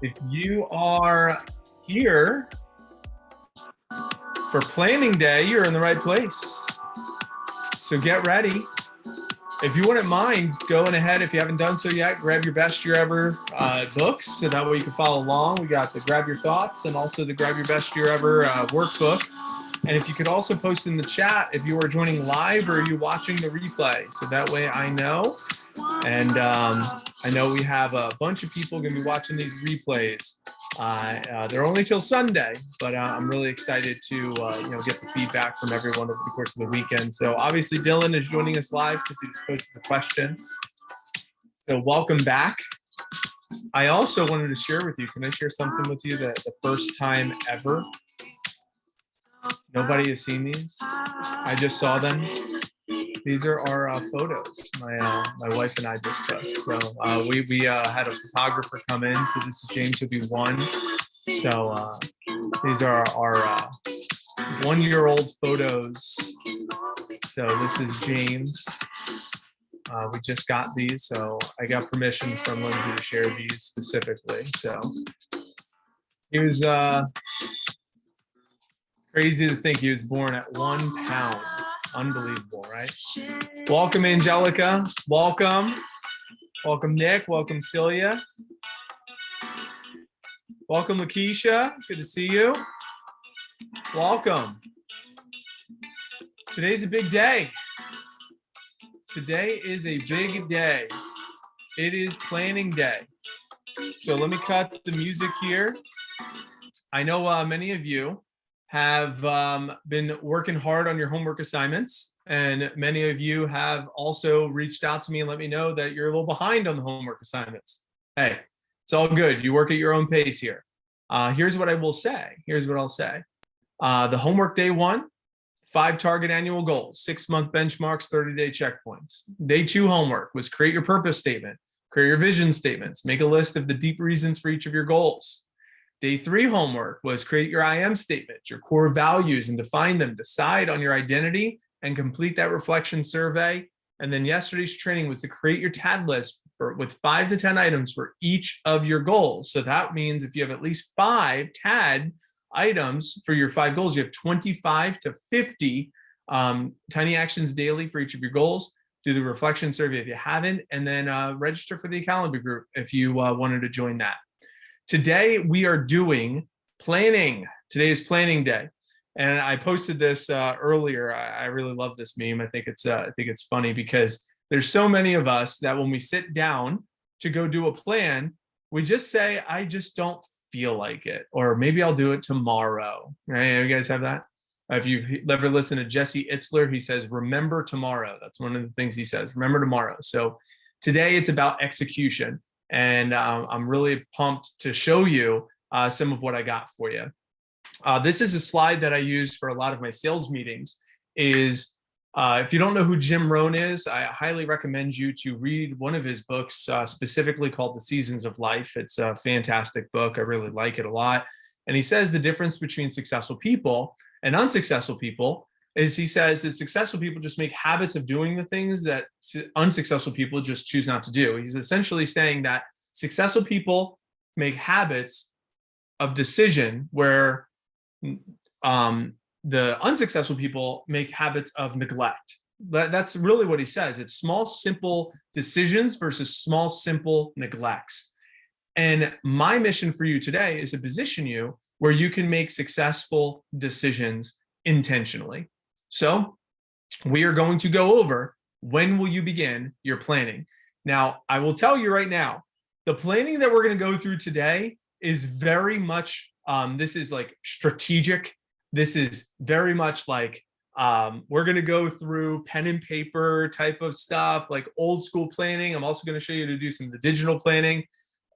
If you are here for planning day, you're in the right place. So get ready. If you wouldn't mind going ahead, if you haven't done so yet, grab your Best Year Ever books, so that way you can follow along. We got the Grab Your Thoughts and also the Grab Your Best Year Ever workbook. And if you could also post in the chat if you are joining live or are you watching the replay, so that way I know. And I know we have a bunch of people going to be watching these replays. They're only till Sunday, but I'm really excited to get the feedback from everyone over the course of the weekend. So obviously Dylan is joining us live because he just posted the question. So welcome back. I also wanted to share with you, can I share something with you that the first time ever? Nobody has seen these. I just saw them. These are our photos my wife and I just took. So we had a photographer come in. So this is James, who'll be one. So these are our 1-year-old photos. So this is James. We just got these, so I got permission from Lindsay to share these specifically. So he was crazy to think he was born at 1 pound. Unbelievable, right? Welcome, Angelica. Welcome. Welcome, Nick. Welcome, Celia. Welcome, Lakeisha. Good to see you. Welcome. Today's a big day. Today is a big day. It is planning day. So let me cut the music here. I know many of you have been working hard on your homework assignments, and many of you have also reached out to me and let me know that you're a little behind on the homework assignments. Hey, it's all good. You work at your own pace here. Here's what I will say. Here's what I'll say. The homework day 1, 5 target annual goals, 6-month benchmarks, 30-day checkpoints. Day 2 homework was create your purpose statement, create your vision statements, make a list of the deep reasons for each of your goals. Day 3 homework was create your I am statements, your core values, and define them, decide on your identity, and complete that reflection survey. And then yesterday's training was to create your TAD list with 5 to 10 items for each of your goals. So that means if you have at least 5 TAD items for your 5 goals, you have 25 to 50 tiny actions daily for each of your goals. Do the reflection survey if you haven't, and then register for the Accountability group if you wanted to join that. Today we are doing planning. Today is planning day, and I posted this earlier. I really love this meme. I think it's funny because there's so many of us that when we sit down to go do a plan, we just say, "I just don't feel like it," or maybe I'll do it tomorrow. Right? You guys have that? If you've ever listened to Jesse Itzler, he says, "Remember tomorrow." That's one of the things he says. Remember tomorrow. So today it's about execution. And I'm really pumped to show you some of what I got for you. This is a slide that I use for a lot of my sales meetings. If you don't know who Jim Rohn is, I highly recommend you to read one of his books, specifically called The Seasons of Life. It's a fantastic book. I really like it a lot. And he says the difference between successful people and unsuccessful people is, he says that successful people just make habits of doing the things that unsuccessful people just choose not to do. He's essentially saying that successful people make habits of decision, where the unsuccessful people make habits of neglect. That's really what he says. It's small, simple decisions versus small, simple neglects. And my mission for you today is to position you where you can make successful decisions intentionally. So we are going to go over, when will you begin your planning? Now, I will tell you right now, the planning that we're going to go through today is very much, this is like strategic. This is very much like, we're going to go through pen and paper type of stuff, like old school planning. I'm also going to show you to do some of the digital planning.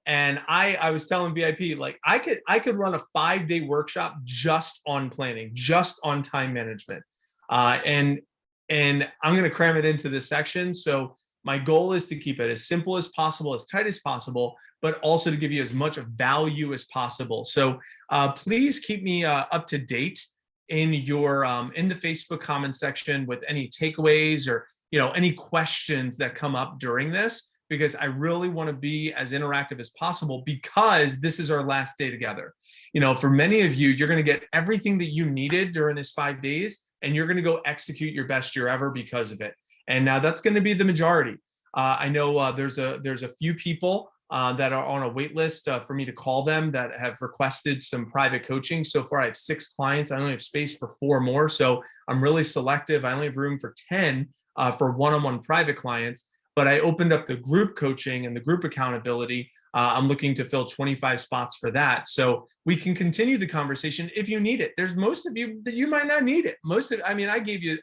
And I was telling VIP, like I could run a 5-day workshop just on planning, just on time management. And I'm going to cram it into this section. So my goal is to keep it as simple as possible, as tight as possible, but also to give you as much value as possible. So please keep me up to date in your in the Facebook comment section with any takeaways or any questions that come up during this. because I really want to be as interactive as possible, because this is our last day together. For many of you, you're going to get everything that you needed during this 5 days, and you're going to go execute your best year ever because of it. And now that's going to be the majority. I know there's a few people that are on a wait list for me to call them that have requested some private coaching. So far, I have 6 clients. I only have space for 4 more. So I'm really selective. I only have room for 10 for one-on-one private clients. But I opened up the group coaching and the group accountability. I'm looking to fill 25 spots for that. So we can continue the conversation if you need it. There's most of you that you might not need it. I gave you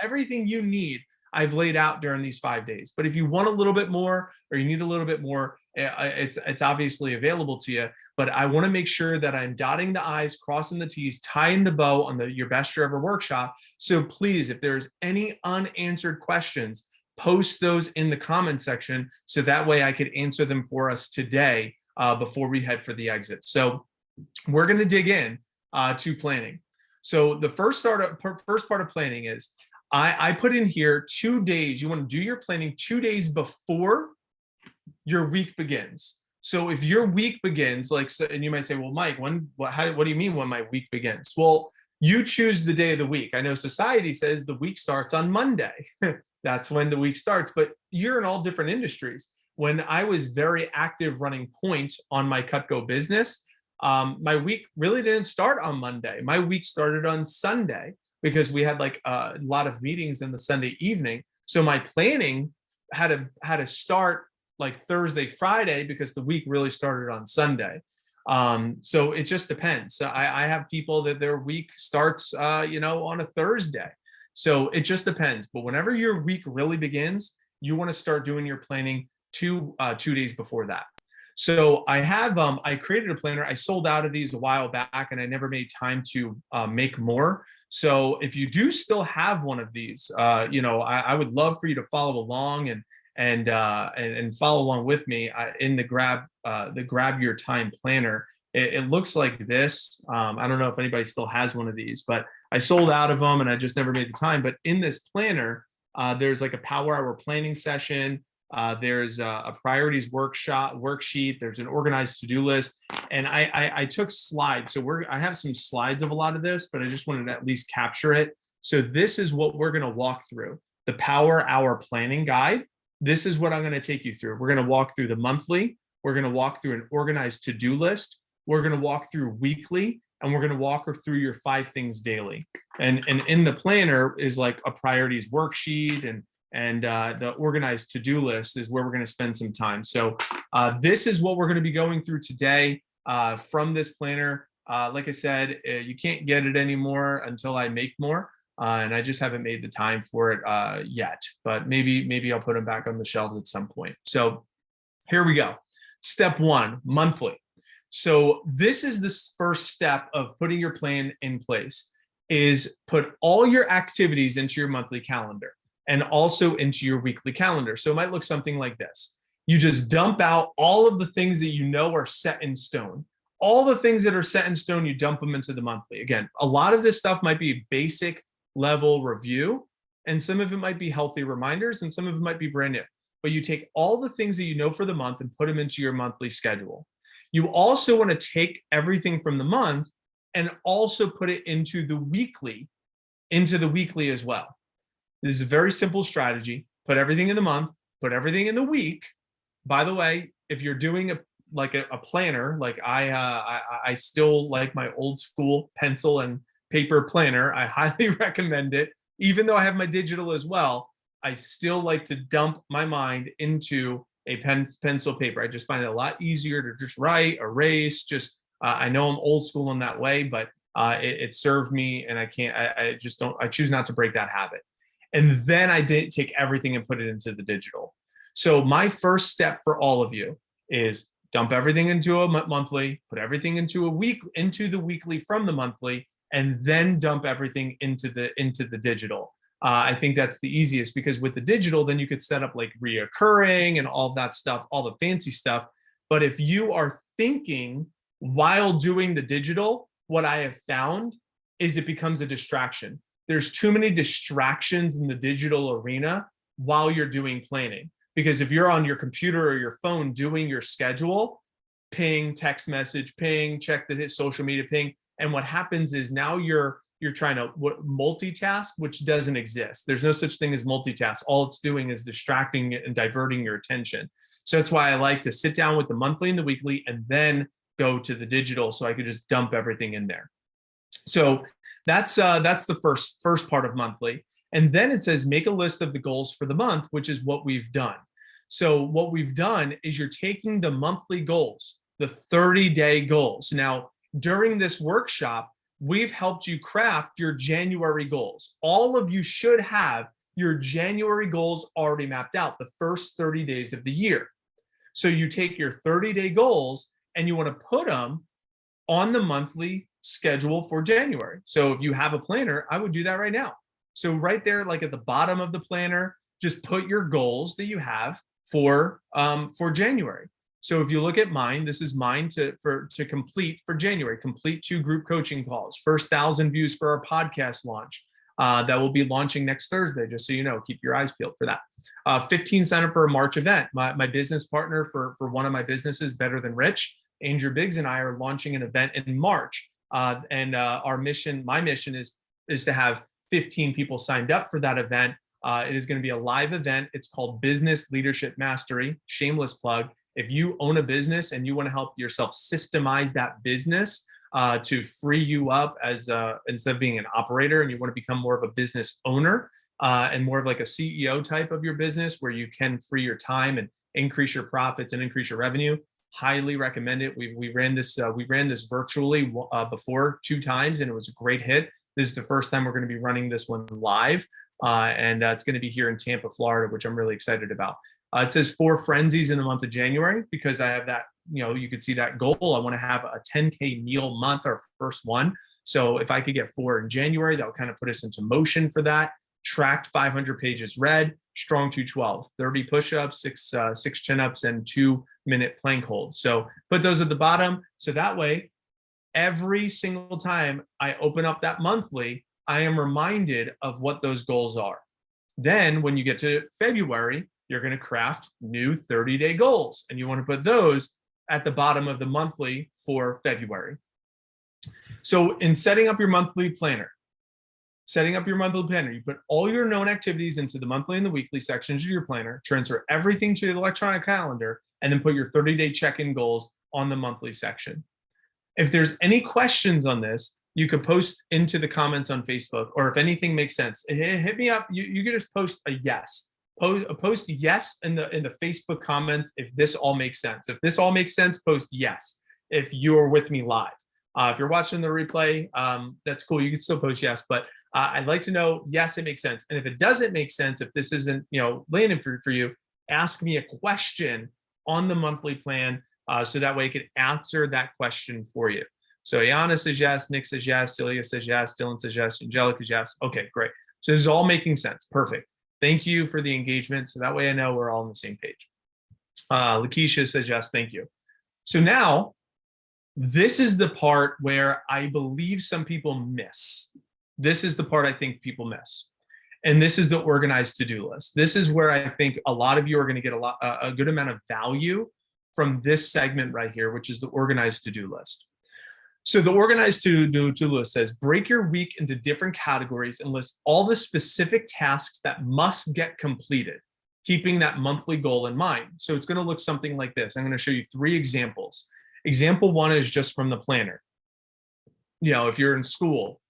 everything you need. I've laid out during these 5 days. But if you want a little bit more, or you need a little bit more, it's obviously available to you. But I want to make sure that I'm dotting the I's, crossing the T's, tying the bow on your best year ever workshop. So please, if there's any unanswered questions, post those in the comment section, so that way I could answer them for us today before we head for the exit. So we're going to dig in to planning. So the first part of planning is I put in here 2 days. You want to do your planning 2 days before your week begins. So if your week begins, and you might say, well, Mike, what do you mean when my week begins? Well, you choose the day of the week. I know society says the week starts on Monday. That's when the week starts, but you're in all different industries. When I was very active running Point on my Cutco business, my week really didn't start on Monday. My week started on Sunday, because we had a lot of meetings in the Sunday evening. So my planning had to start Thursday, Friday, because the week really started on Sunday. So it just depends. So I have people that their week starts, on a Thursday. So it just depends. But whenever your week really begins, you want to start doing your planning 2 days before that. So I created a planner. I sold out of these a while back, and I never made time to make more. So if you do still have one of these, I would love for you to follow along and follow along with me in the Grab Your Time planner. It looks like this. I don't know if anybody still has one of these, but I sold out of them and I just never made the time. But in this planner, there's a power hour planning session. There's a priorities worksheet. There's an organized to-do list. And I took slides. So I have some slides of a lot of this, but I just wanted to at least capture it. So this is what we're going to walk through. The Power Hour Planning Guide. This is what I'm going to take you through. We're going to walk through the monthly. We're going to walk through an organized to-do list. We're going to walk through weekly, and we're going to walk through your 5 things daily. And in the planner is a priorities worksheet, and the organized to-do list is where we're going to spend some time. So this is what we're going to be going through today from this planner. Like I said, you can't get it anymore until I make more. And I just haven't made the time for it yet, but maybe I'll put them back on the shelves at some point. So here we go. Step 1, monthly. So this is the first step of putting your plan in place, is put all your activities into your monthly calendar and also into your weekly calendar. So it might look something like this. You just dump out all of the things that you know are set in stone. All the things that are set in stone, you dump them into the monthly. Again, a lot of this stuff might be basic level review, and some of it might be healthy reminders, and some of it might be brand new. But you take all the things that you know for the month and put them into your monthly schedule. You also want to take everything from the month and also put it into the weekly as well. This is a very simple strategy. Put everything in the month, put everything in the week. By the way, if you're doing a planner, I still like my old school pencil and paper planner. I highly recommend it. Even though I have my digital as well, I still like to dump my mind into a pencil paper. I just find it a lot easier to just write, erase. I know I'm old school in that way, but it served me, and I choose not to break that habit. And then I did take everything and put it into the digital. So my first step for all of you is dump everything into a monthly, put everything into the weekly from the monthly, and then dump everything into the digital. I think that's the easiest, because with the digital, then you could set up reoccurring and all that stuff, all the fancy stuff. But if you are thinking while doing the digital, what I have found is it becomes a distraction. There's too many distractions in the digital arena while you're doing planning. Because if you're on your computer or your phone doing your schedule, ping, text message, ping, check the social media, ping. And what happens is now you're trying to multitask, which doesn't exist. There's no such thing as multitask. All it's doing is distracting and diverting your attention. So that's why I like to sit down with the monthly and the weekly and then go to the digital so I could just dump everything in there. So that's the first part of monthly. And then it says make a list of the goals for the month, which is what we've done. So what we've done is you're taking the monthly goals, the 30-day goals. Now, during this workshop, we've helped you craft your January goals. All of you should have your January goals already mapped out, the first 30 days of the year. So you take your 30-day goals and you want to put them on the monthly schedule for January. So if you have a planner, I would do that right now. So right there, like at the bottom of the planner, just put your goals that you have for January. So if you look at mine, this is mine to complete for January, complete 2 group coaching calls, first 1,000 views for our podcast launch that will be launching next Thursday, just so you know, keep your eyes peeled for that. 15 sign up for a March event. My business partner for one of my businesses, Better Than Rich, Andrew Biggs and I are launching an event in March. My mission is to have 15 people signed up for that event. It is going to be a live event. It's called Business Leadership Mastery, shameless plug. If you own a business and you want to help yourself systemize that business to free you up as instead of being an operator, and you want to become more of a business owner and more of like a CEO type of your business where you can free your time and increase your profits and increase your revenue, highly recommend it. We ran this virtually before 2 times and it was a great hit. This is the first time we're going to be running this one live. And it's going to be here in Tampa, Florida, which I'm really excited about. It says 4 frenzies in the month of January because I have that, you could see that goal. I want to have a 10K meal month, our first one. So if I could get 4 in January, that would kind of put us into motion for that. Tracked 500 pages read, strong 212, 30 push-ups, 6 chin-ups, and 2-minute plank hold. So put those at the bottom. So that way, every single time I open up that monthly, I am reminded of what those goals are. Then when you get to February, you're going to craft new 30-day goals, and you want to put those at the bottom of the monthly for February. So in setting up your monthly planner, you put all your known activities into the monthly and the weekly sections of your planner, transfer everything to the electronic calendar, and then put your 30-day check-in goals on the monthly section. If there's any questions on this, you could post into the comments on Facebook, or if anything makes sense, hit me up. You can just post a yes. Post yes in the Facebook comments if this all makes sense. If this all makes sense, post yes if you're with me live. If you're watching the replay, that's cool. You can still post yes, but I'd like to know, yes, it makes sense. And if it doesn't make sense, if this isn't landing for you, ask me a question on the monthly plan so that way I can answer that question for you. So Ayana says yes, Nick says yes, Celia says yes, Dylan says yes, Angelica says yes. Okay, great. So this is all making sense. Perfect. Thank you for the engagement. So that way I know we're all on the same page. Lakeisha says yes, thank you. So now, this is the part where I believe some people miss. This is the part I think people miss. And this is the organized to-do list. This is where I think a lot of you are going to get a good amount of value from this segment right here, which is the organized to-do list. So the organized to-do list says, break your week into different categories and list all the specific tasks that must get completed, keeping that monthly goal in mind. So it's going to look something like this. I'm going to show you 3 examples. Example 1 is just from the planner. If you're in school,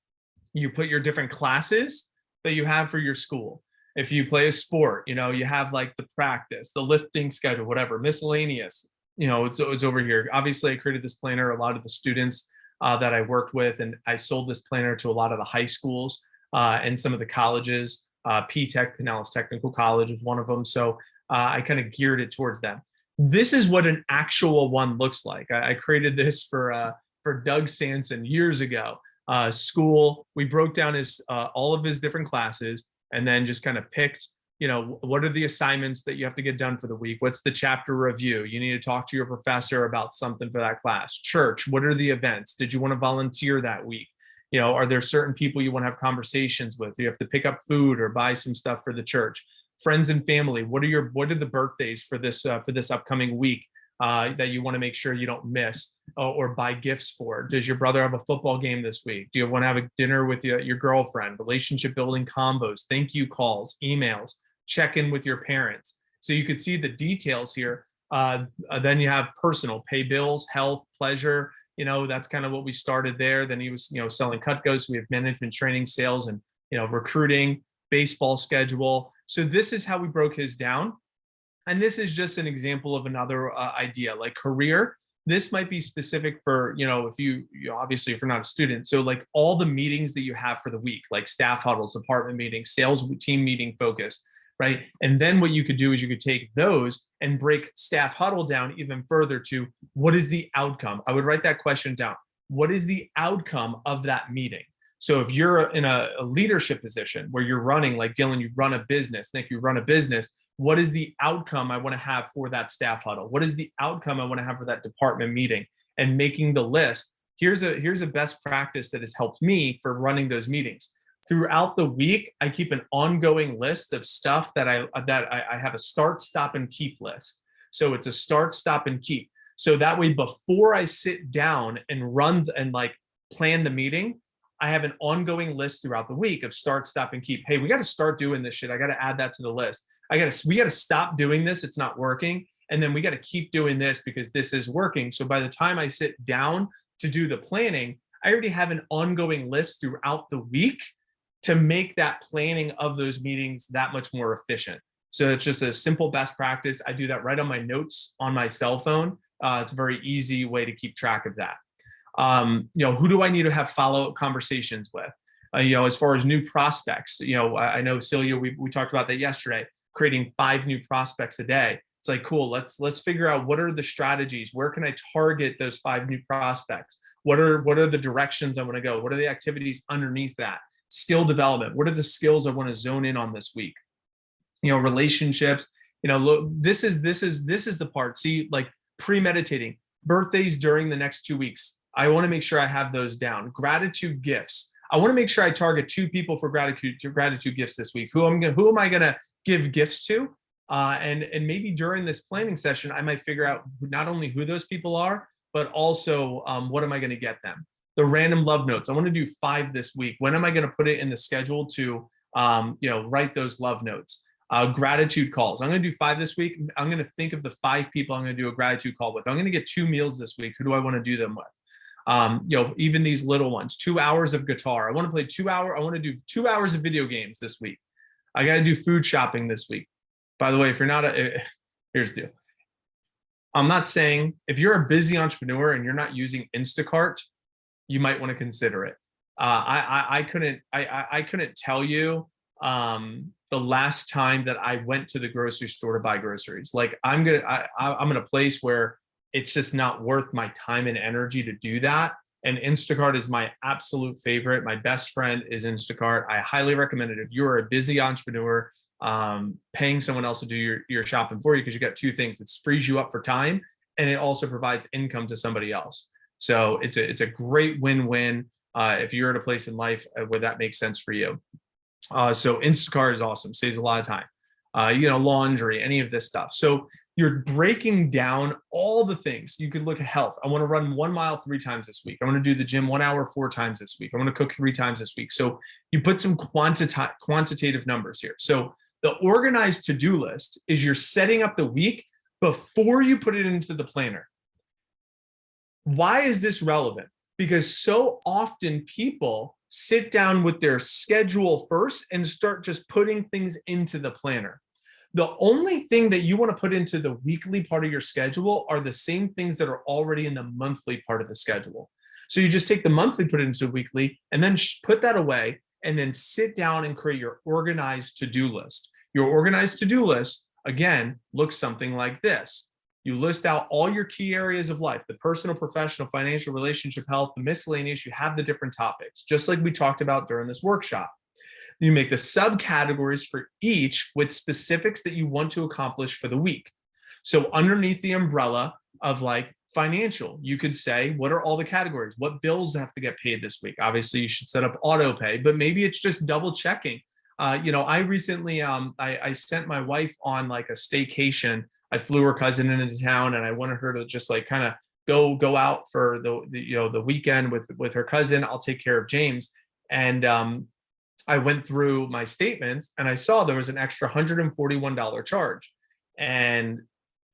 you put your different classes that you have for your school. If you play a sport, you have like the practice, the lifting schedule, whatever, miscellaneous, it's over here. Obviously, I created this planner. A lot of the students that I worked with, and I sold this planner to a lot of the high schools and some of the colleges. P-Tech, Pinellas Technical College is one of them. So I kind of geared it towards them. This is what an actual one looks like. I created this for Doug Sanson years ago. School, we broke down all of his different classes and then just kind of picked, what are the assignments that you have to get done for the week? What's the chapter review? You need to talk to your professor about something for that class. Church, what are the events? Did you want to volunteer that week? Are there certain people you want to have conversations with? You have to pick up food or buy some stuff for the church. Friends and family, what are the birthdays for this upcoming week that you want to make sure you don't miss, or buy gifts for? Does your brother have a football game this week? Do you want to have a dinner with your girlfriend? Relationship building combos, thank you calls, emails, check in with your parents. So you could see the details here. Then you have personal, pay bills, health, pleasure. That's kind of what we started there. Then he was, selling Cutco. So we have management training, sales, and, recruiting, baseball schedule. So this is how we broke his down. And this is just an example of another idea, like career. This might be specific for, if you obviously, if you're not a student. So like all the meetings that you have for the week, like staff huddles, department meetings, sales team meeting focus, right? And then what you could do is you could take those and break staff huddle down even further to what is the outcome? I would write that question down. What is the outcome of that meeting? So if you're in a leadership position where you're running, like Dylan, you run a business, Nick, you run a business, what is the outcome I want to have for that staff huddle? What is the outcome I want to have for that department meeting? And making the list. Here's a best practice that has helped me for running those meetings. Throughout the week, I keep an ongoing list of stuff that I have a start, stop, and keep list. So it's a start, stop, and keep. So that way, before I sit down and run and like plan the meeting, I have an ongoing list throughout the week of start, stop, and keep. Hey, we got to start doing this shit. I got to add that to the list. We got to stop doing this. It's not working. And then we got to keep doing this because this is working. So by the time I sit down to do the planning, I already have an ongoing list throughout the week to make that planning of those meetings that much more efficient. So it's just a simple best practice. I do that right on my notes on my cell phone. It's a very easy way to keep track of that. Who do I need to have follow-up conversations with? As far as new prospects, I know Celia, we talked about that yesterday, creating 5 new prospects a day. It's like, cool, let's figure out what are the strategies, where can I target those 5 new prospects? What are the directions I want to go? What are the activities underneath that? Skill development. What are the skills I want to zone in on this week? Relationships, this is the part. See, like premeditating birthdays during the next 2 weeks. I want to make sure I have those down. Gratitude gifts. I want to make sure I target 2 people for gratitude gifts this week. Who am I going to give gifts to? And maybe during this planning session, I might figure out not only who those people are, but also what am I going to get them? The random love notes. I want to do 5 this week. When am I going to put it in the schedule to write those love notes? Gratitude calls. I'm going to do 5 this week. I'm going to think of the 5 people I'm going to do a gratitude call with. I'm going to get 2 meals this week. Who do I want to do them with? Even these little ones, 2 hours of guitar. I want to play 2 hours. I want to do 2 hours of video games this week. I got to do food shopping this week. By the way, if you're not here's the deal. I'm not saying if you're a busy entrepreneur and you're not using Instacart, you might want to consider it. I couldn't tell you the last time that I went to the grocery store to buy groceries. Like I'm in a place where it's just not worth my time and energy to do that. And Instacart is my absolute favorite. My best friend is Instacart. I highly recommend it if you're a busy entrepreneur, paying someone else to do your shopping for you, because you got 2 things. It frees you up for time, and it also provides income to somebody else. So it's a great win-win if you're at a place in life where that makes sense for you. So Instacart is awesome, saves a lot of time. Laundry, any of this stuff. So you're breaking down all the things. You could look at health. I want to run 1 mile 3 times this week. I want to do the gym 1 hour 4 times this week. I want to cook 3 times this week. So you put some quantitative numbers here. So the organized to-do list is you're setting up the week before you put it into the planner. Why is this relevant? Because so often people sit down with their schedule first and start just putting things into the planner. The only thing that you want to put into the weekly part of your schedule are the same things that are already in the monthly part of the schedule. So you just take the monthly, put it into weekly, and then put that away, and then sit down and create your organized to-do list. Your organized to-do list, again, looks something like this. You list out all your key areas of life, the personal, professional, financial, relationship, health, the miscellaneous. You have the different topics, just like we talked about during this workshop. You make the subcategories for each with specifics that you want to accomplish for the week. So underneath the umbrella of like financial, you could say, what are all the categories? What bills have to get paid this week? Obviously, you should set up auto pay, but maybe it's just double checking. I recently, I sent my wife on like a staycation. I flew her cousin into town, and I wanted her to just like kind of go out for the weekend with her cousin. I'll take care of James. And I went through my statements and I saw there was an extra $141 charge. And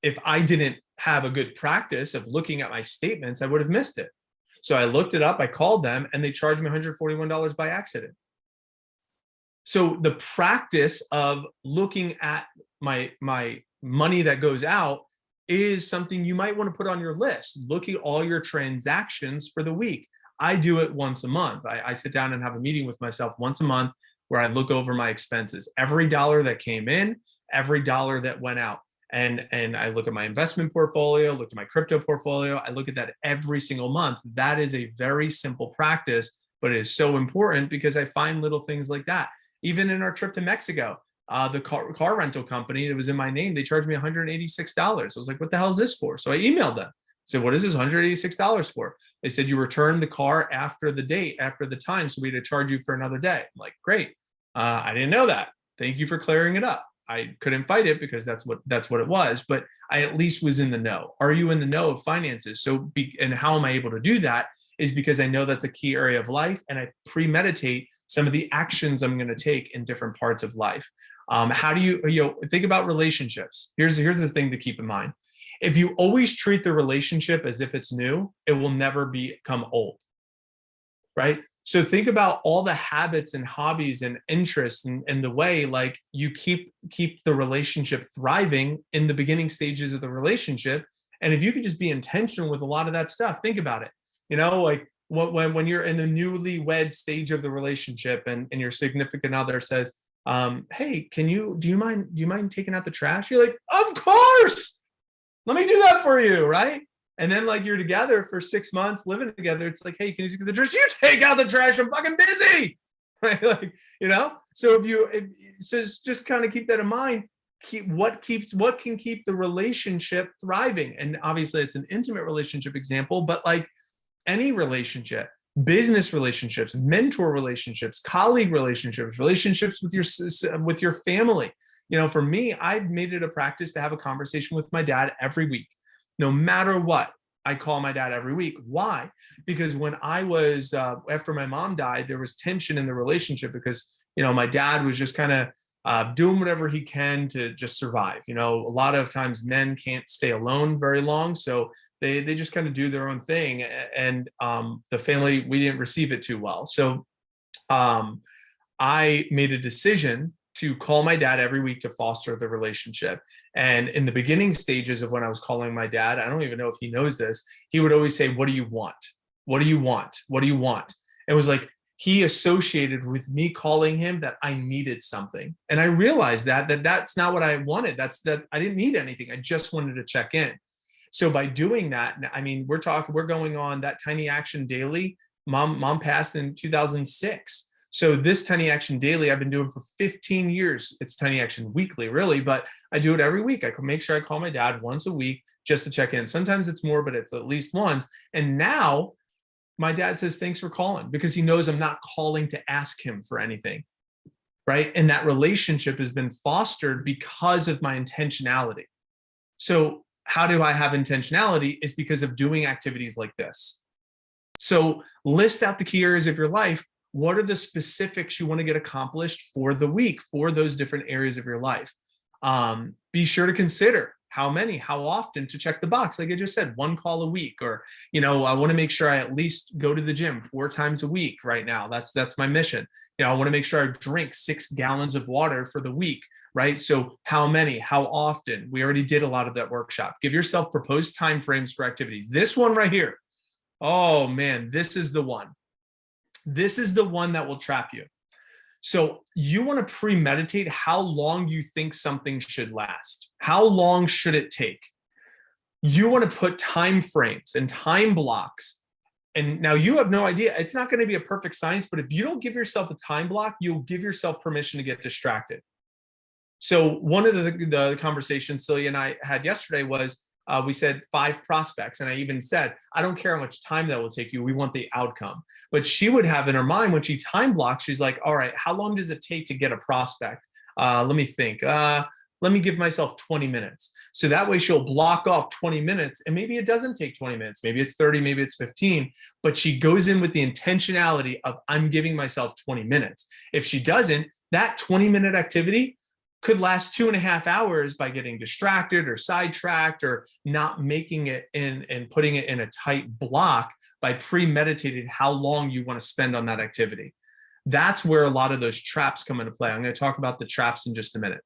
if I didn't have a good practice of looking at my statements, I would have missed it. So I looked it up, I called them, and they charged me $141 by accident. So the practice of looking at my money that goes out is something you might want to put on your list. Look at all your transactions for the week. I do it once a month. I sit down and have a meeting with myself once a month where I look over my expenses, every dollar that came in, every dollar that went out. And I look at my investment portfolio, look at my crypto portfolio. I look at that every single month. That is a very simple practice, but it is so important because I find little things like that. Even in our trip to Mexico, the car rental company that was in my name, they charged me $186. I was like, what the hell is this for? So I emailed them. So what is this $186 for? They said, you returned the car after the date, after the time. So we had to charge you for another day. I'm like, great. I didn't know that. Thank you for clearing it up. I couldn't fight it because that's what it was, but I at least was in the know. Are you in the know of finances? And how am I able to do that is because I know that's a key area of life, and I premeditate some of the actions I'm going to take in different parts of life. How do you think about relationships? Here's the thing to keep in mind. If you always treat the relationship as if it's new, it will never become old, right? So think about all the habits and hobbies and interests and the way like you keep the relationship thriving in the beginning stages of the relationship. And if you could just be intentional with a lot of that stuff, think about it. Like when you're in the newlywed stage of the relationship and your significant other says, hey, do you mind taking out the trash? You're like, of course, let me do that for you, right? And then like you're together for 6 months living together. It's like, hey, can you take the trash? You take out the trash. I'm fucking busy. Right? Like, so so just kind of keep that in mind. What can keep the relationship thriving? And obviously it's an intimate relationship example, but like any relationship, business relationships, mentor relationships, colleague relationships, relationships with your family. For me, I've made it a practice to have a conversation with my dad every week. No matter what, I call my dad every week. Why? Because when I was, after my mom died, there was tension in the relationship because, my dad was just kind of doing whatever he can to just survive. A lot of times men can't stay alone very long. So they just kind of do their own thing. And the family, we didn't receive it too well. So I made a decision to call my dad every week to foster the relationship. And in the beginning stages of when I was calling my dad, I don't even know if he knows this, he would always say, what do you want? What do you want? What do you want? It was like he associated with me calling him that I needed something. And I realized that's not what I wanted. That I didn't need anything. I just wanted to check in. So by doing that, I mean, we're going on that Tiny Action Daily. Mom passed in 2006. So this Tiny Action Daily, I've been doing for 15 years. It's Tiny Action Weekly, really, but I do it every week. I can make sure I call my dad once a week just to check in. Sometimes it's more, but it's at least once. And now my dad says, thanks for calling, because he knows I'm not calling to ask him for anything, right? And that relationship has been fostered because of my intentionality. So how do I have intentionality? It's because of doing activities like this. So list out the key areas of your life. What are the specifics you want to get accomplished for the week for those different areas of your life? Be sure to consider how often to check the box. Like I just said, 1 call a week, or, I want to make sure I at least go to the gym 4 times a week right now. That's my mission. I want to make sure I drink 6 gallons of water for the week, right? So how often? We already did a lot of that workshop. Give yourself proposed timeframes for activities. This one right here. Oh man, this is the one. This is the one that will trap you. So you want to premeditate how long you think something should last. How long should it take? You want to put time frames and time blocks. And now you have no idea. It's not going to be a perfect science, but if you don't give yourself a time block, you'll give yourself permission to get distracted. So one of the conversations Celia and I had yesterday was, we said 5 prospects. And I even said, I don't care how much time that will take you. We want the outcome. But she would have in her mind when she time blocks, she's like, all right, how long does it take to get a prospect? Let me think. Let me give myself 20 minutes. So that way she'll block off 20 minutes, and maybe it doesn't take 20 minutes. Maybe it's 30, maybe it's 15, but she goes in with the intentionality of I'm giving myself 20 minutes. If she doesn't, that 20-minute activity could last 2.5 hours by getting distracted or sidetracked or not making it in and putting it in a tight block by premeditating how long you want to spend on that activity. That's where a lot of those traps come into play. I'm going to talk about the traps in just a minute.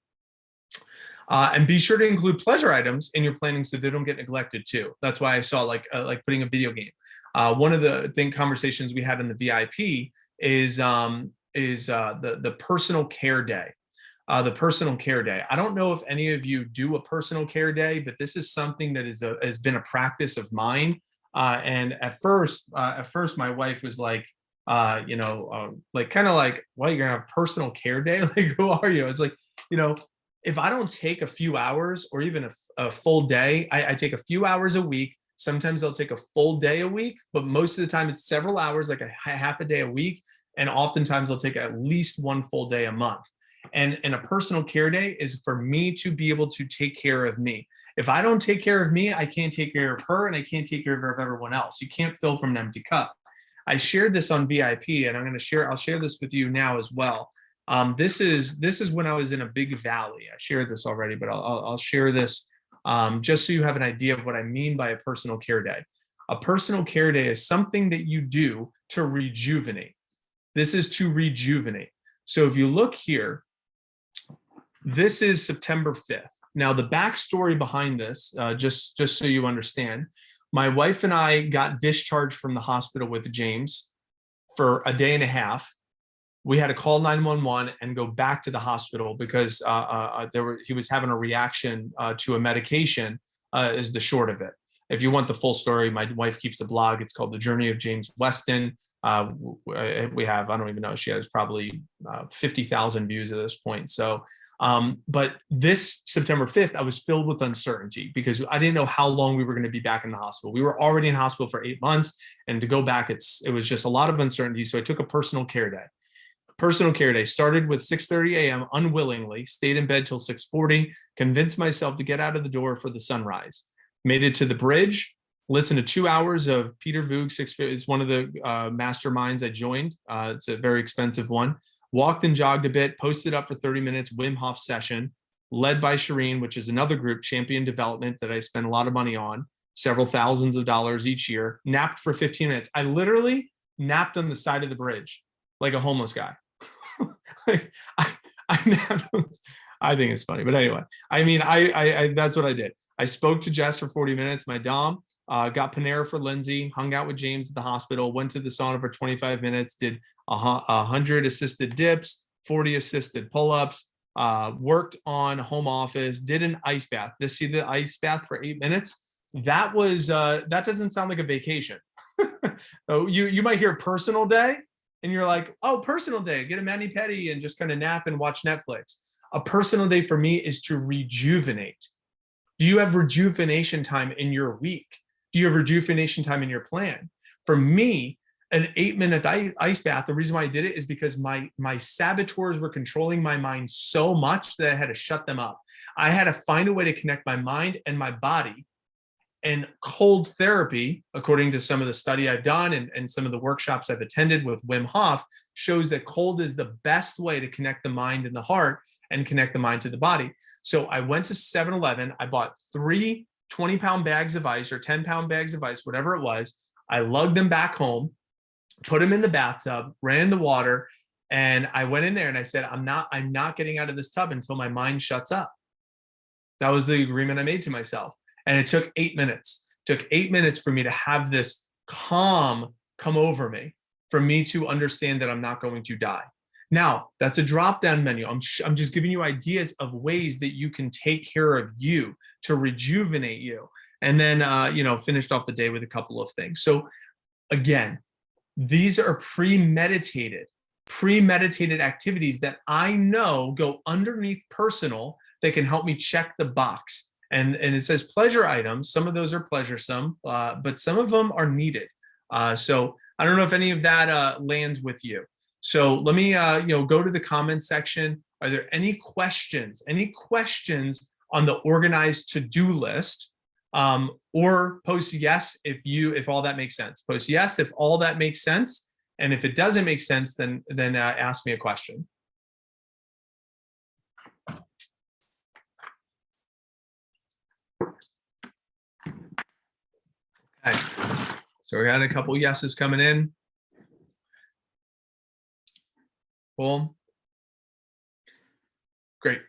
And be sure to include pleasure items in your planning so they don't get neglected too. That's why I saw like putting a video game. One of the conversations we had in the VIP is the personal care day. The personal care day. I don't know if any of you do a personal care day, but this is something that has been a practice of mine. And at first, my wife was like, like kind of like, well, you're gonna have a personal care day? Like, who are you? It's like, if I don't take a few hours or even a full day, I take a few hours a week. Sometimes I'll take a full day a week, but most of the time it's several hours, like a half a day a week. And oftentimes I'll take at least one full day a month. And a personal care day is for me to be able to take care of me. If I don't take care of me, I can't take care of her, and I can't take care of everyone else. You can't fill from an empty cup. I shared this on VIP, and I'll share this with you now as well. This is when I was in a big valley. I shared this already, but I'll share this just so you have an idea of what I mean by a personal care day. A personal care day is something that you do to rejuvenate. This is to rejuvenate. So if you look here, this is September 5th. Now, the backstory behind this, just so you understand, my wife and I got discharged from the hospital with James for a day and a half. We had to call 911 and go back to the hospital because he was having a reaction to a medication, is the short of it. If you want the full story, my wife keeps a blog. It's called The Journey of James Weston. We have, I don't even know, she has probably 50,000 views at this point. So, but this September 5th, I was filled with uncertainty because I didn't know how long we were going to be back in the hospital. We were already in hospital for 8 months, and to go back, it was just a lot of uncertainty. So I took a personal care day. Personal care day started with 6:30 a.m. unwillingly, stayed in bed till 6:40, convinced myself to get out of the door for the sunrise. Made it to the bridge, listened to 2 hours of Peter Voog. It's one of the masterminds I joined. It's a very expensive one. Walked and jogged a bit, posted up for 30 minutes, Wim Hof session, led by Shireen, which is another group, Champion Development, that I spend a lot of money on, several thousands of dollars each year. Napped for 15 minutes. I literally napped on the side of the bridge like a homeless guy. I napped. I think it's funny, but anyway, I mean, I that's what I did. I spoke to Jess for 40 minutes, my dom, got Panera for Lindsay, hung out with James at the hospital, went to the sauna for 25 minutes, did 100 assisted dips, 40 assisted pull-ups, worked on home office, did an ice bath. See the ice bath for 8 minutes? That was, that doesn't sound like a vacation. You might hear personal day and you're like, oh, personal day, get a mani-pedi and just kind of nap and watch Netflix. A personal day for me is to rejuvenate. Do you have rejuvenation time in your week? Do you have rejuvenation time in your plan? For me, an 8-minute ice bath, the reason why I did it is because my saboteurs were controlling my mind so much that I had to shut them up. I had to find a way to connect my mind and my body. And cold therapy, according to some of the study I've done and some of the workshops I've attended with Wim Hof, shows that cold is the best way to connect the mind and the heart and connect the mind to the body. So I went to 7-Eleven. I bought 3 20-pound bags of ice or 10-pound bags of ice, whatever it was. I lugged them back home, put them in the bathtub, ran the water, and I went in there and I said, I'm not getting out of this tub until my mind shuts up. That was the agreement I made to myself. And it took 8 minutes. It took 8 minutes for me to have this calm come over me, for me to understand that I'm not going to die. Now, that's a drop-down menu. I'm just giving you ideas of ways that you can take care of you to rejuvenate you. And then, finished off the day with a couple of things. So again, these are premeditated activities that I know go underneath personal that can help me check the box And it says pleasure items. Some of those are pleasuresome, but some of them are needed. So I don't know if any of that lands with you. So let me go to the comments section. Are there any questions? Any questions on the organized to-do list? Or post yes if all that makes sense. Post yes if all that makes sense. And if it doesn't make sense, then ask me a question. Okay. So we got a couple yeses coming in. Cool. Great.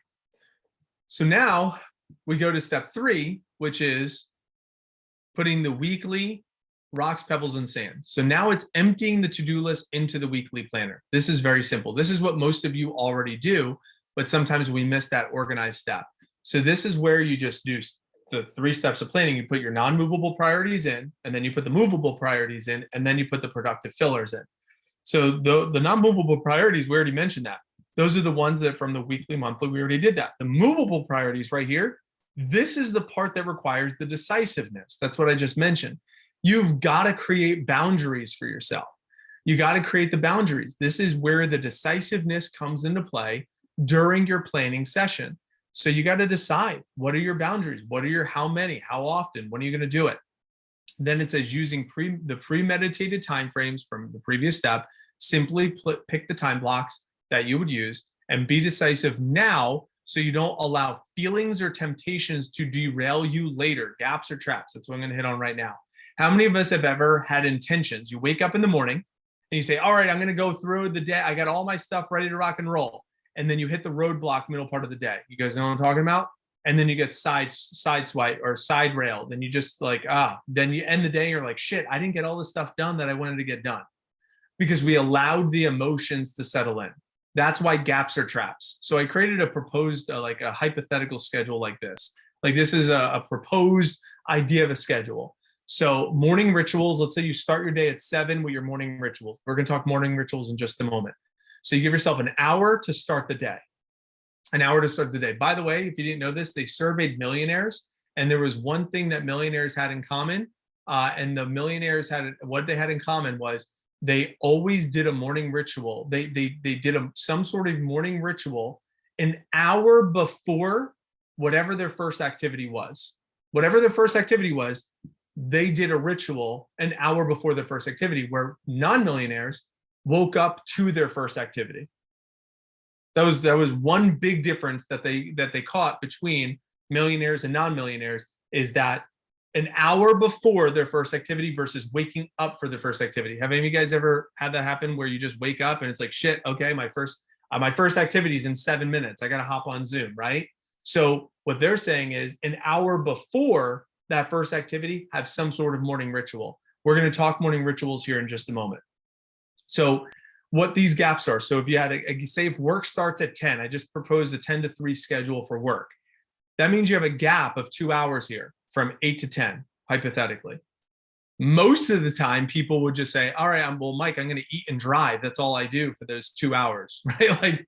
So now we go to step 3, which is putting the weekly rocks, pebbles, and sand. So now it's emptying the to-do list into the weekly planner. This is very simple. This is what most of you already do, but sometimes we miss that organized step. So this is where you just do the 3 steps of planning. You put your non-movable priorities in, and then you put the movable priorities in, and then you put the productive fillers in. So the non-movable priorities, we already mentioned that. Those are the ones that from the weekly, monthly, we already did that. The movable priorities right here, this is the part that requires the decisiveness. That's what I just mentioned. You've got to create boundaries for yourself. You got to create the boundaries. This is where the decisiveness comes into play during your planning session. So you got to decide, what are your boundaries? What are your how many? How often? When are you going to do it? Then it says using the premeditated timeframes from the previous step, simply pick the time blocks that you would use and be decisive now so you don't allow feelings or temptations to derail you later. Gaps or traps. That's what I'm going to hit on right now. How many of us have ever had intentions? You wake up in the morning and you say, all right, I'm going to go through the day. I got all my stuff ready to rock and roll. And then you hit the roadblock middle part of the day. You guys know what I'm talking about? And then you get side swipe or side rail. Then you just like, then you end the day. You're like, shit, I didn't get all the stuff done that I wanted to get done because we allowed the emotions to settle in. That's why gaps are traps. So I created a proposed, like a hypothetical schedule like this. Like this is a proposed idea of a schedule. So morning rituals, let's say you start your day at 7 with your morning rituals. We're going to talk morning rituals in just a moment. So you give yourself an hour to start the day. An hour to start the day. By the way, if you didn't know this, they surveyed millionaires, and there was one thing that millionaires had in common. And the millionaires what they had in common was they always did a morning ritual. They did some sort of morning ritual an hour before whatever their first activity was. Whatever their first activity was, they did a ritual an hour before their first activity, where non-millionaires woke up to their first activity. That was one big difference that they caught between millionaires and non-millionaires, is that an hour before their first activity versus waking up for the first activity. Have any of you guys ever had that happen where you just wake up and it's like, shit, okay, my first activity is in 7 minutes. I got to hop on Zoom, right? So what they're saying is an hour before that first activity, have some sort of morning ritual. We're going to talk morning rituals here in just a moment. So what these gaps are. So if you had say if work starts at 10, I just proposed a 10 to 3 schedule for work. That means you have a gap of 2 hours here from 8 to 10, hypothetically. Most of the time, people would just say, all right, well, Mike, I'm going to eat and drive. That's all I do for those 2 hours, right? Like,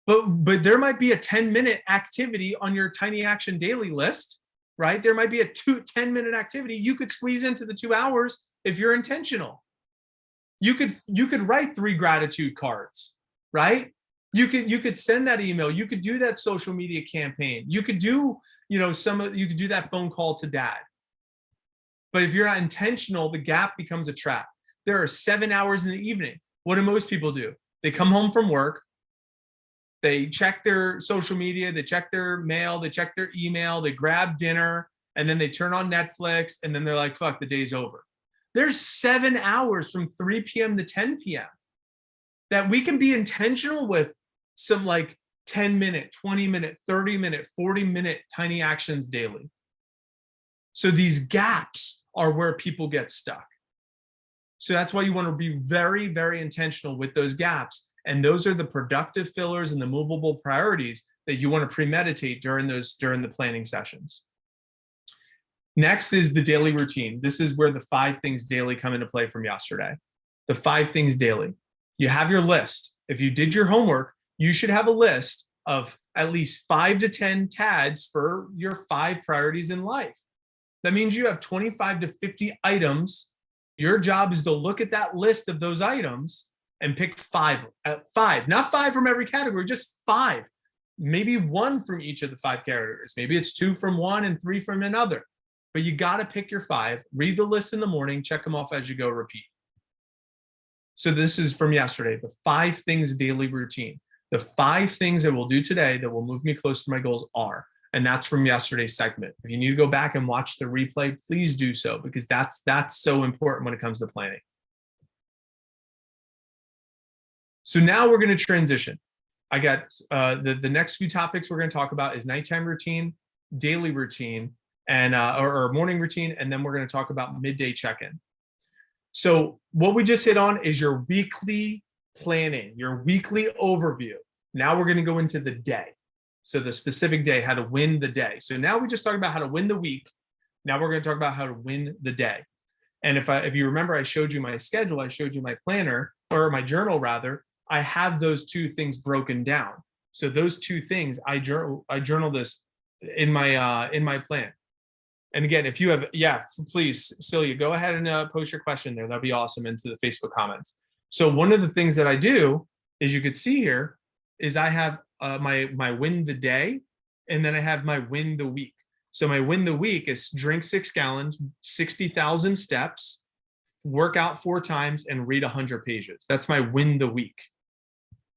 but there might be a 10-minute activity on your Tiny Action Daily list, right? There might be a 10-minute activity you could squeeze into the 2 hours if you're intentional. You could write 3 gratitude cards, right? You could send that email. You could do that social media campaign. You could do, you could do that phone call to dad. But if you're not intentional, the gap becomes a trap. There are 7 hours in the evening. What do most people do? They come home from work. They check their social media. They check their mail. They check their email. They grab dinner, and then they turn on Netflix, and then they're like, fuck, the day's over. There's 7 hours from 3 p.m. to 10 p.m. that we can be intentional with some like 10-minute, 20-minute, 30-minute, 40-minute tiny actions daily. So these gaps are where people get stuck. So that's why you want to be very, very intentional with those gaps. And those are the productive fillers and the movable priorities that you want to premeditate during the planning sessions. Next is the daily routine. This is where the 5 things daily come into play from yesterday. The 5 things daily. You have your list. If you did your homework, you should have a list of at least 5 to 10 TADs for your 5 priorities in life. That means you have 25 to 50 items. Your job is to look at that list of those items and pick 5, not 5 from every category, just 5. Maybe 1 from each of the 5 categories. Maybe it's 2 from one and 3 from another. But you got to pick your 5, read the list in the morning, check them off as you go, repeat. So this is from yesterday, the 5 things daily routine. The 5 things that we'll do today that will move me closer to my goals are, and that's from yesterday's segment. If you need to go back and watch the replay, please do so, because that's so important when it comes to planning. So now we're going to transition. I got the next few topics we're going to talk about is nighttime routine, daily routine, and or morning routine, and then we're going to talk about midday check-in. So what we just hit on is your weekly planning, your weekly overview. Now we're going to go into the day. So the specific day, how to win the day. So now we just talked about how to win the week. Now we're going to talk about how to win the day. And if you remember, I showed you my schedule, I showed you my planner, or my journal rather. I have those 2 things broken down. So those 2 things, I journal this in my plan. And again, if you have, please, Celia, go ahead and post your question there. That'd be awesome into the Facebook comments. So one of the things that I do, as you could see here, is I have my win the day, and then I have my win the week. So my win the week is drink 6 gallons, 60,000 steps, work out 4 times, and read 100 pages. That's my win the week.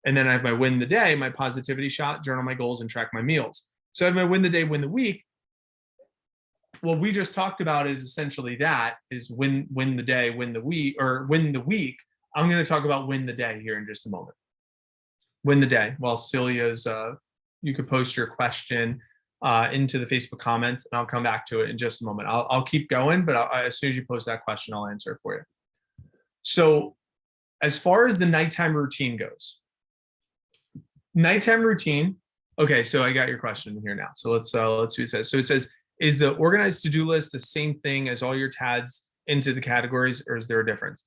And then I have my win the day, my positivity shot, journal my goals, and track my meals. So I have my win the day, win the week. What we just talked about is essentially that is win the day, win the week, or win the week. I'm going to talk about win the day here in just a moment. Win the day. While Celia's, you could post your question into the Facebook comments, and I'll come back to it in just a moment. I'll keep going, but as soon as you post that question, I'll answer it for you. So as far as the nighttime routine goes, nighttime routine. Okay, so I got your question here now. So let's see what it says. So it says, is the organized to-do list the same thing as all your TADs into the categories, or is there a difference?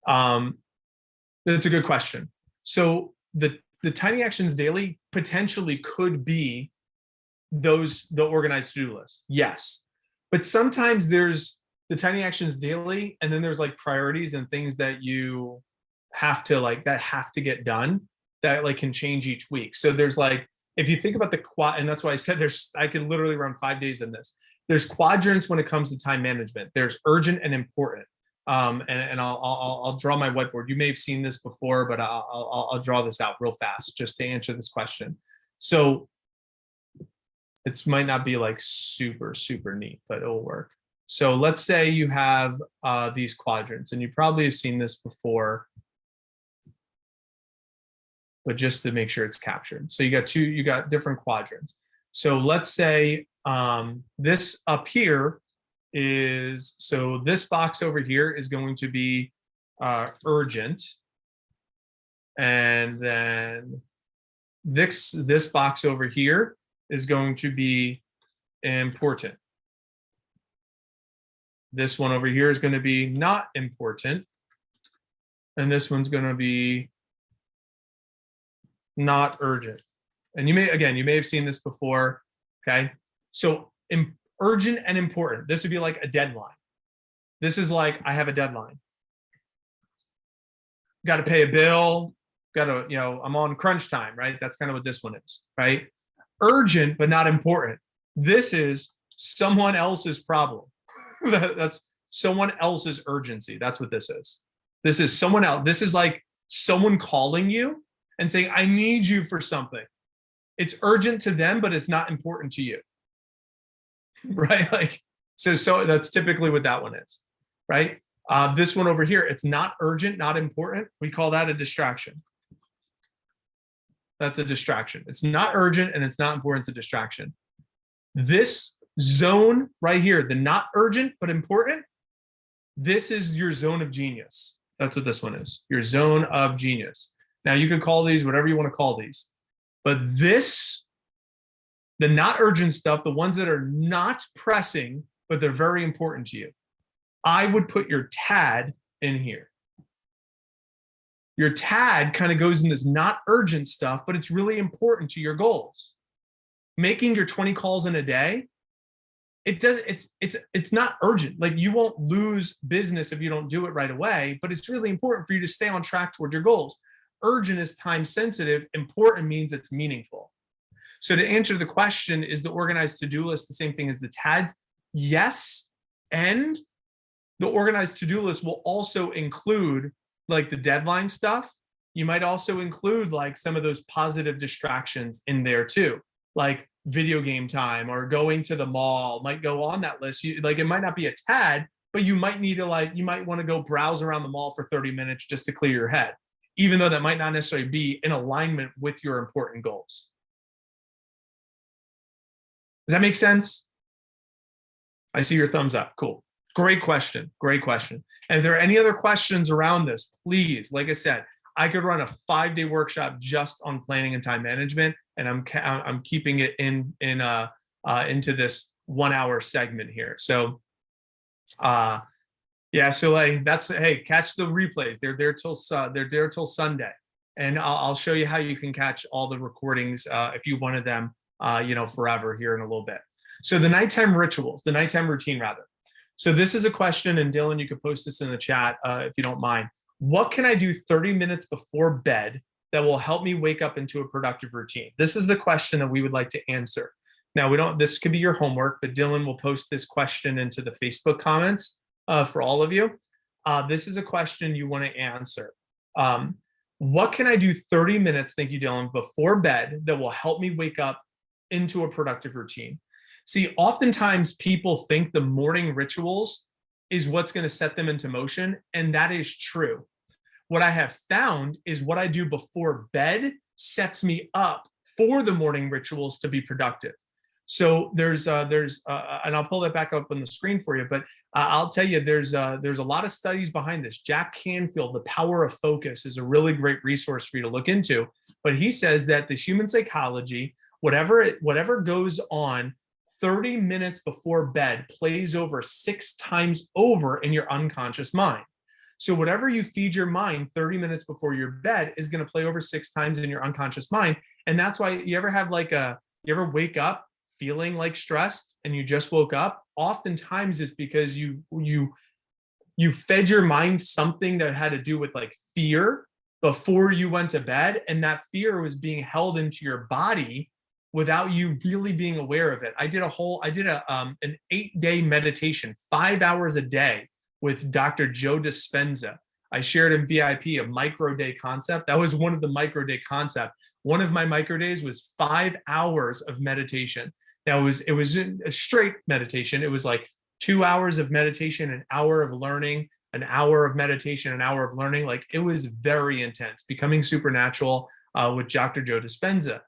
That's a good question. So the Tiny Actions Daily potentially could be the organized to-do list. Yes. But sometimes there's the Tiny Actions Daily, and then there's like priorities and things that you have to get done that like can change each week. So there's like, if you think about the quad, and that's why I said I can literally run 5 days in this. There's quadrants when it comes to time management. There's urgent and important. And I'll draw my whiteboard. You may have seen this before, but I'll draw this out real fast just to answer this question. So it might not be like super, super neat, but it'll work. So let's say you have these quadrants, and you probably have seen this before, but just to make sure it's captured. So you got different quadrants. So let's say this up here is, so this box over here is going to be urgent. And then this box over here is going to be important. This one over here is going to be not important. And this one's going to be not urgent. And you may have seen this before. Okay. So urgent and important. This would be like a deadline. This is like, I have a deadline. Got to pay a bill. Got to, I'm on crunch time, right? That's kind of what this one is, right? Urgent, but not important. This is someone else's problem. That's someone else's urgency. That's what this is. This is someone else. This is like someone calling you and saying, I need you for something. It's urgent to them, but it's not important to you. Right? Like, so that's typically what that one is, right? This one over here, it's not urgent, not important. We call that a distraction. That's a distraction. It's not urgent and it's not important, it's a distraction. This zone right here, the not urgent but important, this is your zone of genius. That's what this one is, your zone of genius. Now you can call these whatever you want to call these, but this, the not urgent stuff, the ones that are not pressing, but they're very important to you, I would put your TAD in here. Your TAD kind of goes in this not urgent stuff, but it's really important to your goals. making your 20 calls in a day, it's not urgent. Like, you won't lose business if you don't do it right away, but it's really important for you to stay on track toward your goals. Urgent is time sensitive. Important means it's meaningful. So to answer the question, is the organized to-do list the same thing as the TADS? Yes. And the organized to-do list will also include like the deadline stuff. You might also include like some of those positive distractions in there too, like video game time or going to the mall might go on that list. Like, it might not be a TAD, but you might need to you might want to go browse around the mall for 30 minutes just to clear your head, even though that might not necessarily be in alignment with your important goals. Does that make sense? I see your thumbs up. Cool. Great question. Great question. And if there are any other questions around this, please, like I said, I could run a 5-day workshop just on planning and time management, and I'm keeping it into this 1-hour segment here. So, yeah. So like hey, catch the replays. They're there till Sunday, and I'll show you how you can catch all the recordings if you wanted them, forever here in a little bit. So the nighttime rituals, the nighttime routine rather. So this is a question, and Dylan, you could post this in the chat if you don't mind. What can I do 30 minutes before bed that will help me wake up into a productive routine? This is the question that we would like to answer. Now, this could be your homework, but Dylan will post this question into the Facebook comments for all of you. This is a question you want to answer. What can I do 30 minutes, thank you, Dylan, before bed that will help me wake up into a productive routine? See, oftentimes people think the morning rituals is what's going to set them into motion, and that is true. What I have found is what I do before bed sets me up for the morning rituals to be productive. So there's and I'll pull that back up on the screen for you, but I'll tell you, there's a lot of studies behind this. Jack Canfield, The Power of Focus, is a really great resource for you to look into. But he says that the human psychology, whatever goes on 30 minutes before bed plays over 6 times over in your unconscious mind. So whatever you feed your mind 30 minutes before your bed is going to play over 6 times in your unconscious mind. And that's why you ever wake up feeling like stressed and you just woke up? Oftentimes it's because you fed your mind something that had to do with like fear before you went to bed, and that fear was being held into your body without you really being aware of it. I did an 8-day meditation, 5 hours a day with Dr. Joe Dispenza. I shared in VIP a micro day concept. That was one of the micro day concept. One of my micro days was 5 hours of meditation. Now it was a straight meditation. It was like 2 hours of meditation, an hour of learning, an hour of meditation, an hour of learning. Like, it was very intense, Becoming Supernatural with Dr. Joe Dispenza.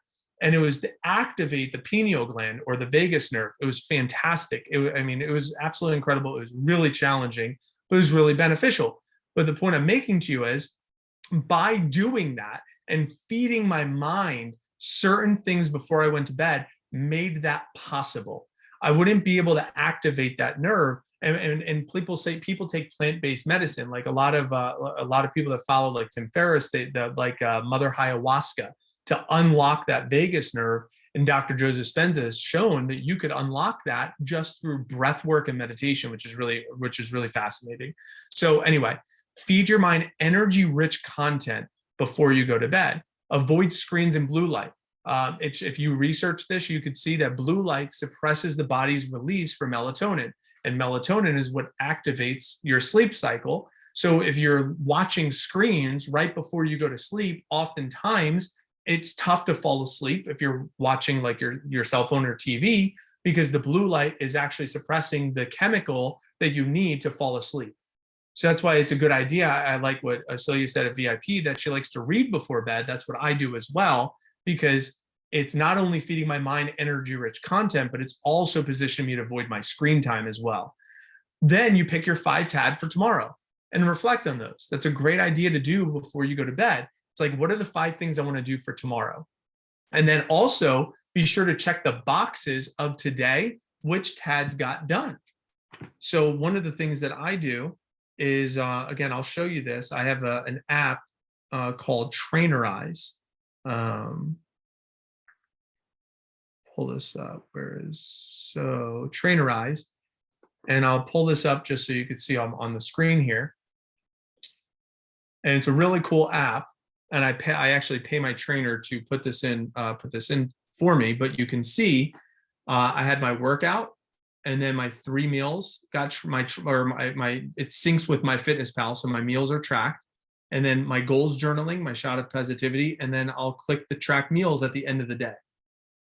And it was to activate the pineal gland or the vagus nerve. It was fantastic. It was absolutely incredible. It was really challenging, but it was really beneficial. But the point I'm making to you is, by doing that and feeding my mind certain things before I went to bed made that possible. I wouldn't be able to activate that nerve. And people take plant-based medicine, like a lot of people that follow like Tim Ferriss, Mother Ayahuasca, to unlock that vagus nerve. And Dr. Joe Dispenza has shown that you could unlock that just through breath work and meditation, which is really fascinating. So anyway, feed your mind energy-rich content before you go to bed. Avoid screens and blue light. If you research this, you could see that blue light suppresses the body's release for melatonin, and melatonin is what activates your sleep cycle. So if you're watching screens right before you go to sleep, oftentimes it's tough to fall asleep if you're watching like your cell phone or TV, because the blue light is actually suppressing the chemical that you need to fall asleep. So that's why it's a good idea. I like what Celia said at VIP, that she likes to read before bed. That's what I do as well, because it's not only feeding my mind energy-rich content, but it's also positioning me to avoid my screen time as well. Then you pick your 5 TAD for tomorrow and reflect on those. That's a great idea to do before you go to bed. It's like, what are the 5 things I want to do for tomorrow? And then also be sure to check the boxes of today, which TADs got done. So one of the things that I do is, again, I'll show you this. I have an app called Trainerize. Pull pull this up. So Trainerize, and I'll pull this up just so you can see on the screen here. And it's a really cool app. And I actually pay my trainer to put this in for me. But you can see I had my workout, and then my 3 meals got it syncs with MyFitnessPal, so my meals are tracked. And then my goals journaling, my shot of positivity, and then I'll click the track meals at the end of the day.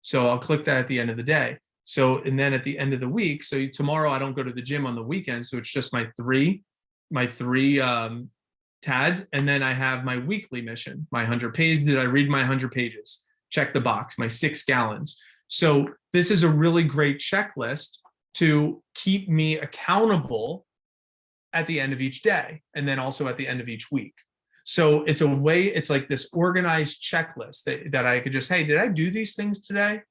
So I'll click that at the end of the day. So, and then at the end of the week, so tomorrow I don't go to the gym on the weekend, so it's just my three TADs, and then I have my weekly mission, my 100 pages. Did I read my 100 pages? Check the box, my 6 gallons. So this is a really great checklist to keep me accountable at the end of each day, and then also at the end of each week. So it's a way, it's like this organized checklist that I could just, hey, did I do these things today?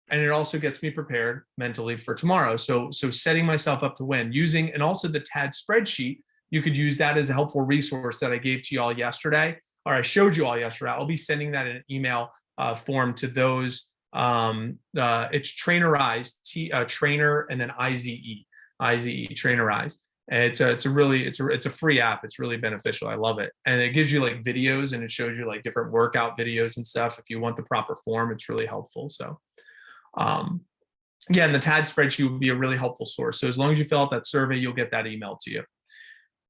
And it also gets me prepared mentally for tomorrow. So setting myself up to win, using, and also the TAD spreadsheet, you could use that as a helpful resource that I gave to you all yesterday, or I showed you all yesterday. I'll be sending that in an email form to those. It's Trainerize, trainer, and then IZE, Trainerize. And it's a free app. It's really beneficial. I love it. And it gives you like videos, and it shows you like different workout videos and stuff. If you want the proper form, it's really helpful. So yeah, and the TAD spreadsheet would be a really helpful source. So as long as you fill out that survey, you'll get that email to you.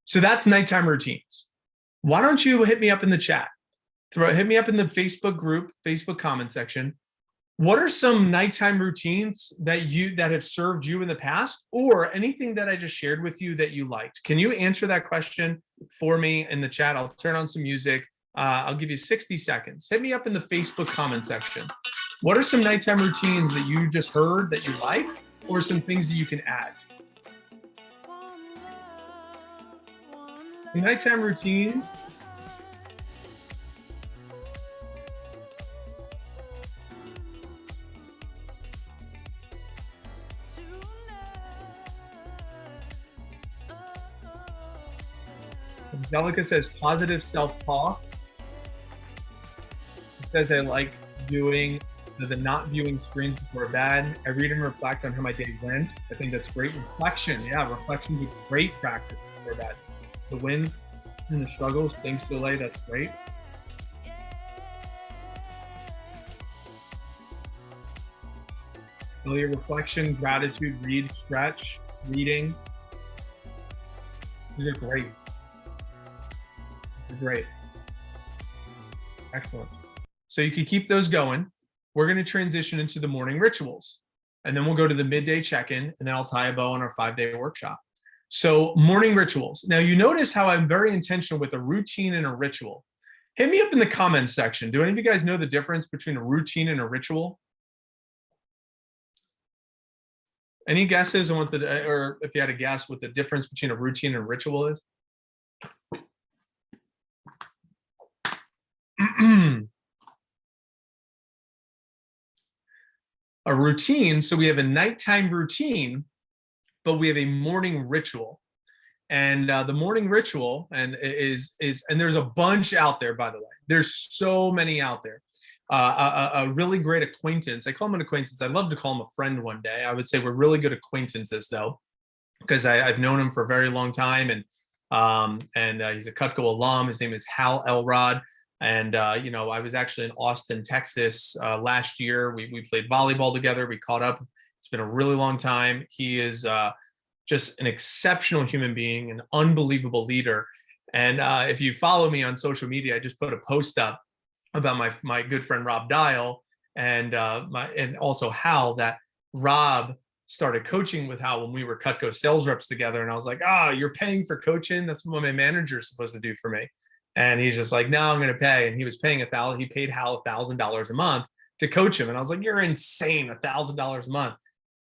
So that's nighttime routines. Why don't you hit me up in the chat? Hit me up in the Facebook group, Facebook comment section. What are some nighttime routines that have served you in the past, or anything that I just shared with you that you liked? Can you answer that question for me in the chat? I'll turn on some music. I'll give you 60 seconds. Hit me up in the Facebook comment section. What are some nighttime routines that you just heard that you like, or some things that you can add? The nighttime routine. Angelica says positive self-talk. It says I like doing the not viewing screens before bed. I read and reflect on how my day went. I think that's great. Reflection, yeah, reflection is great practice before bed. The wins and the struggles, things to delay, that's great. Failure, reflection, gratitude, read, stretch, reading. These are great. Great. Excellent. So you can keep those going. We're going to transition into the morning rituals, and then we'll go to the midday check-in, and then I'll tie a bow on our 5-day workshop. So morning rituals. Now you notice how I'm very intentional with a routine and a ritual. Hit me up in the comments section. Do any of you guys know the difference between a routine and a ritual? Any guesses on or if you had a guess what the difference between a routine and a ritual is? A routine, so we have a nighttime routine, but we have a morning ritual. And the morning ritual is and there's a bunch out there, by the way. There's so many out there. A really great acquaintance, I call him an acquaintance. I'd love to call him a friend one day. I would say we're really good acquaintances though, because I've known him for a very long time, and he's a Cutco alum. His name is Hal Elrod. And, I was actually in Austin, Texas last year. We played volleyball together. We caught up. It's been a really long time. He is just an exceptional human being, an unbelievable leader. And if you follow me on social media, I just put a post up about my good friend, Rob Dial, and also Hal, that Rob started coaching with Hal when we were Cutco sales reps together. And I was like, you're paying for coaching? That's what my manager is supposed to do for me. And he's just like, no, I'm going to pay. And he was paying he paid Hal $1,000 a month to coach him. And I was like, you're insane, $1,000 a month.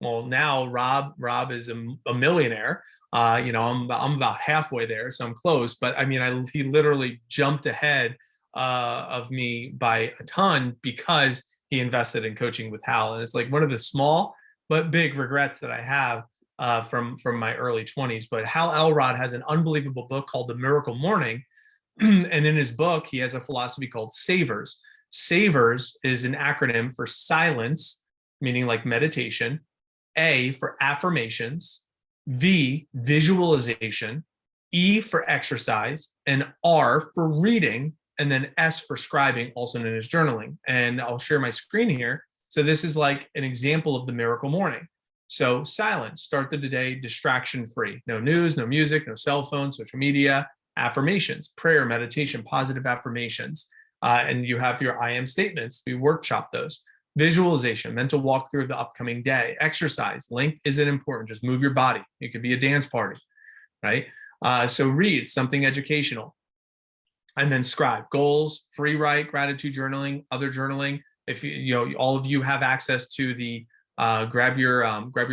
Well, now Rob is a millionaire. I'm about halfway there, so I'm close. But I mean, he literally jumped ahead of me by a ton because he invested in coaching with Hal. And it's like one of the small but big regrets that I have from my early 20s. But Hal Elrod has an unbelievable book called The Miracle Morning. And in his book, he has a philosophy called SAVERS. SAVERS is an acronym for silence, meaning like meditation, A for affirmations, V, visualization, E for exercise, and R for reading, and then S for scribing, also known as journaling. And I'll share my screen here. So this is like an example of the miracle morning. So silence, start the day distraction free. No news, no music, no cell phone, social media. Affirmations, prayer, meditation, positive affirmations. And you have your I am statements. We workshop those. Visualization, mental walkthrough of the upcoming day. Exercise, length isn't important. Just move your body. It could be a dance party, right? So read something educational. And then scribe, goals, free write, gratitude journaling, other journaling. If you know, all of you have access to the grab your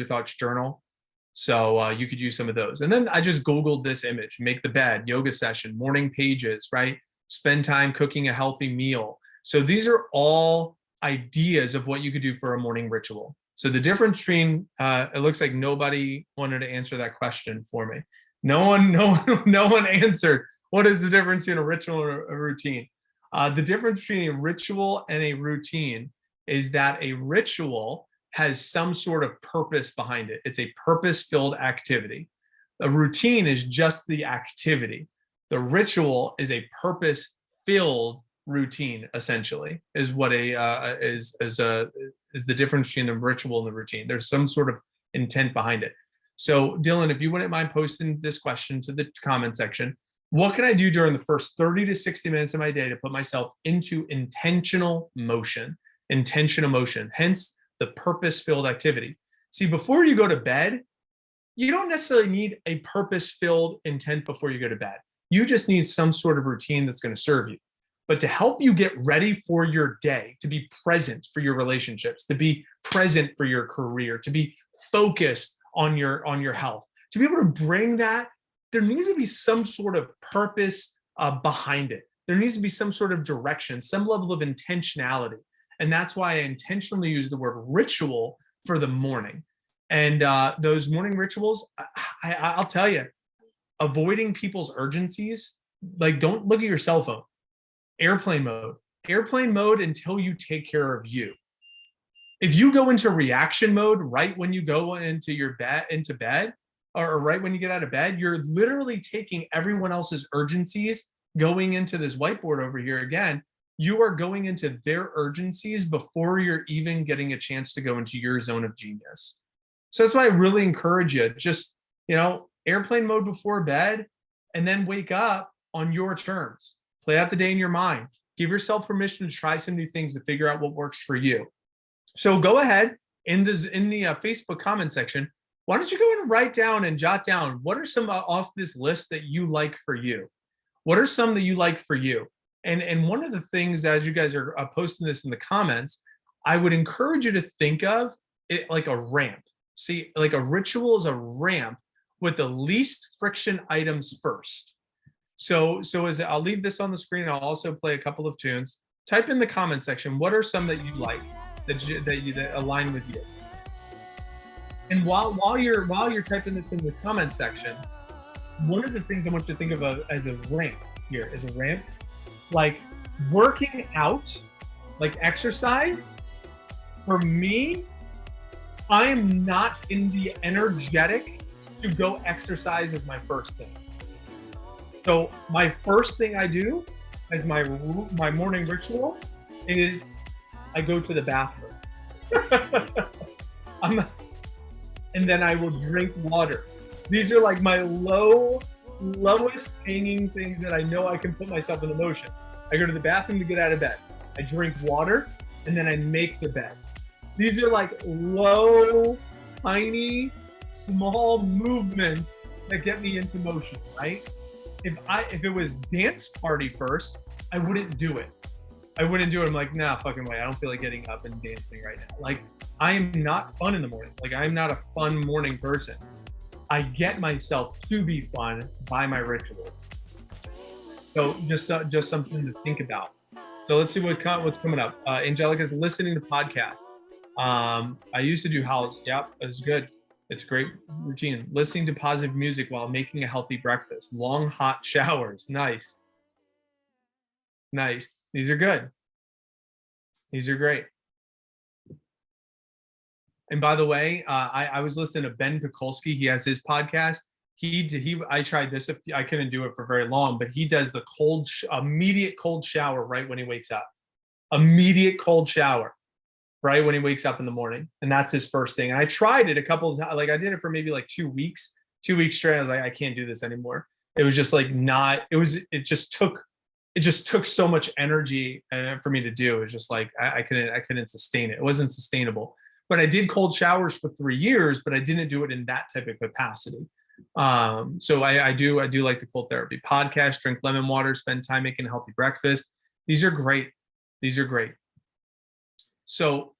thoughts journal. So you could use some of those. And then I just Googled this image, make the bed, yoga session, morning pages, right? Spend time cooking a healthy meal. So these are all ideas of what you could do for a morning ritual. So the difference between, it looks like nobody wanted to answer that question for me. No one answered. What is the difference between a ritual and a routine? The difference between a ritual and a routine is that a ritual has some sort of purpose behind it. It's a purpose-filled activity. A routine is just the activity. The ritual is a purpose-filled routine, essentially, is what is the difference between the ritual and the routine. There's some sort of intent behind it. So Dylan, if you wouldn't mind posting this question to the comment section, what can I do during the first 30 to 60 minutes of my day to put myself into intentional motion, hence the purpose-filled activity. See, before you go to bed, you don't necessarily need a purpose-filled intent before you go to bed. You just need some sort of routine that's going to serve you. But to help you get ready for your day, to be present for your relationships, to be present for your career, to be focused on your health, to be able to bring that, there needs to be some sort of purpose behind it. There needs to be some sort of direction, some level of intentionality. And that's why I intentionally use the word ritual for the morning. And those morning rituals, I'll tell you, avoiding people's urgencies, like don't look at your cell phone. Airplane mode until you take care of you. If you go into reaction mode right when you go into bed, or right when you get out of bed, you're literally taking everyone else's urgencies, going into this whiteboard over here again, you are going into their urgencies before you're even getting a chance to go into your zone of genius. So that's why I really encourage you, just, airplane mode before bed, and then wake up on your terms. Play out the day in your mind. Give yourself permission to try some new things to figure out what works for you. So go ahead in the Facebook comment section. Why don't you go and write down and jot down, what are some off this list that you like for you? What are some that you like for you? And one of the things, as you guys are posting this in the comments, I would encourage you to think of it like a ramp. See, like a ritual is a ramp with the least friction items first. So as I'll leave this on the screen, I'll also play a couple of tunes. Type in the comment section, what are some that you like, that align with you? And while you're typing this in the comment section, one of the things I want you to think of as a ramp here is a ramp, like working out, like exercise. For me, I am not in the energetic to go exercise as my first thing. So my first thing I do as my morning ritual is I go to the bathroom. And then I will drink water. These are like my lowest hanging things that I know I can put myself in motion. I go to the bathroom to get out of bed. I drink water, and then I make the bed. These are like low, tiny, small movements that get me into motion, right? If it was dance party first, I wouldn't do it. I'm like, nah, fucking way. I don't feel like getting up and dancing right now. Like, I am not fun in the morning. Like, I'm not a fun morning person. I get myself to be fun by my ritual. So just something to think about. So let's see what's coming up. Angelica's listening to podcasts. I used to do house. Yep, it's good. It's a great routine. Listening to positive music while making a healthy breakfast. Long hot showers. Nice. These are good. These are great. And by the way, I was listening to Ben Pekulski. He has his podcast. I tried this. I couldn't do it for very long, but he does the immediate cold shower right when he wakes up. Immediate cold shower right when he wakes up in the morning, and that's his first thing. And I tried it a couple of times. Like I did it for maybe like 2 weeks. 2 weeks straight. I was like, I can't do this anymore. It was just like not. It just took so much energy for me to do. It was just like I couldn't sustain it. It wasn't sustainable. But I did cold showers for 3 years, but I didn't do it in that type of capacity. So I do like the cold therapy podcast. Drink lemon water. Spend time making a healthy breakfast. These are great. So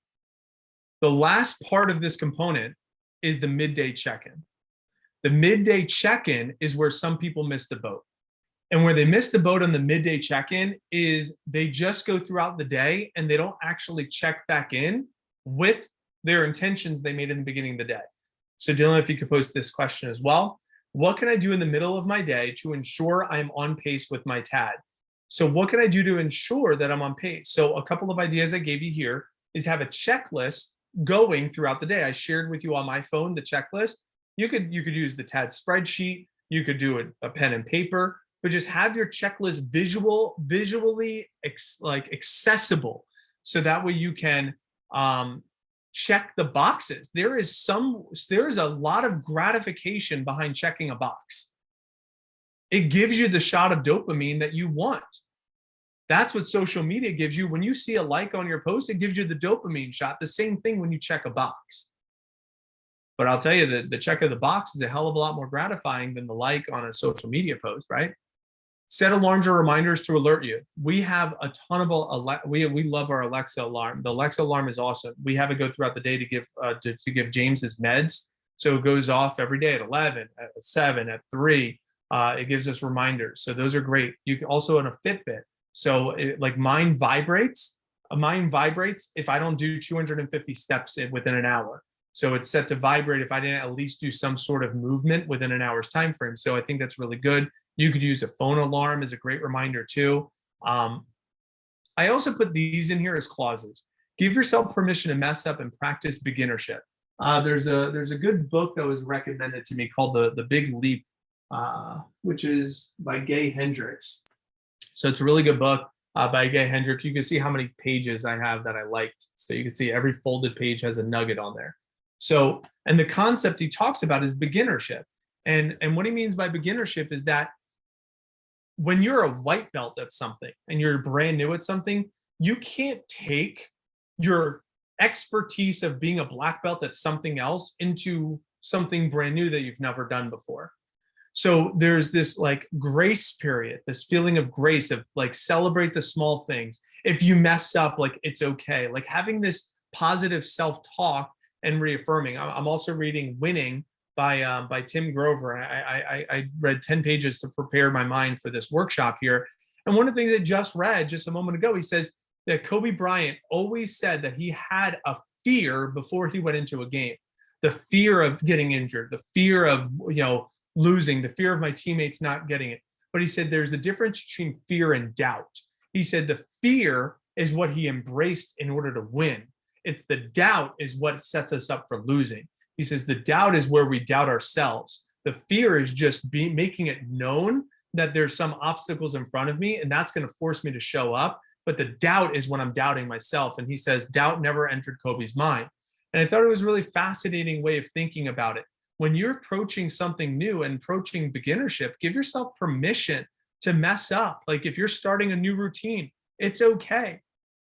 the last part of this component is the midday check-in. The midday check-in is where some people miss the boat. And where they miss the boat on the midday check-in is they just go throughout the day and they don't actually check back in with their intentions they made in the beginning of the day. So Dylan, if you could post this question as well. What can I do in the middle of my day to ensure I'm on pace with my TAD? So what can I do to ensure that I'm on pace? So a couple of ideas I gave you here is have a checklist going throughout the day. I shared with you on my phone the checklist. You could use the TAD spreadsheet. You could do a pen and paper, but just have your checklist visually accessible, so that way you can check the boxes. There is a lot of gratification behind checking a box. It gives you the shot of dopamine that you want. That's what social media gives you. When you see a like on your post, it gives you the dopamine shot. The same thing when you check a box. But I'll tell you that the check of the box is a hell of a lot more gratifying than the like on a social media post, right? Set alarms or reminders to alert you. We have a ton of we love our Alexa alarm. The Alexa alarm is awesome. We have it go throughout the day to give James his meds. So it goes off every day at 11, at 7, at 3. It gives us reminders. So those are great. You can also on a Fitbit. So mine vibrates. Mine vibrates if I don't do 250 steps within an hour. So it's set to vibrate if I didn't at least do some sort of movement within an hour's time frame. So I think that's really good. You could use a phone alarm as a great reminder too. I also put these in here as clauses. Give yourself permission to mess up and practice beginnership. There's a good book that was recommended to me called The Big Leap, which is by Gay Hendricks. So it's a really good book by Gay Hendricks. You can see how many pages I have that I liked. So you can see every folded page has a nugget on there. So, and the concept he talks about is beginnership. And what he means by beginnership is that when you're a white belt at something and you're brand new at something, you can't take your expertise of being a black belt at something else into something brand new that you've never done before. So there's this grace period, this feeling of grace of celebrate the small things. If you mess up, it's okay. Having this positive self-talk and reaffirming. I'm also reading Winning by Tim Grover. I read 10 pages to prepare my mind for this workshop here. And one of the things I just read just a moment ago, he says that Kobe Bryant always said that he had a fear before he went into a game. The fear of getting injured, the fear of, losing, the fear of my teammates not getting it. But he said there's a difference between fear and doubt. He said the fear is what he embraced in order to win. It's the doubt is what sets us up for losing. He says the doubt is where we doubt ourselves. The fear is just making it known that there's some obstacles in front of me, and that's going to force me to show up. But the doubt is when I'm doubting myself. And he says doubt never entered Kobe's mind. And I thought it was a really fascinating way of thinking about it. When you're approaching something new and approaching beginnership, give yourself permission to mess up. If you're starting a new routine, it's okay.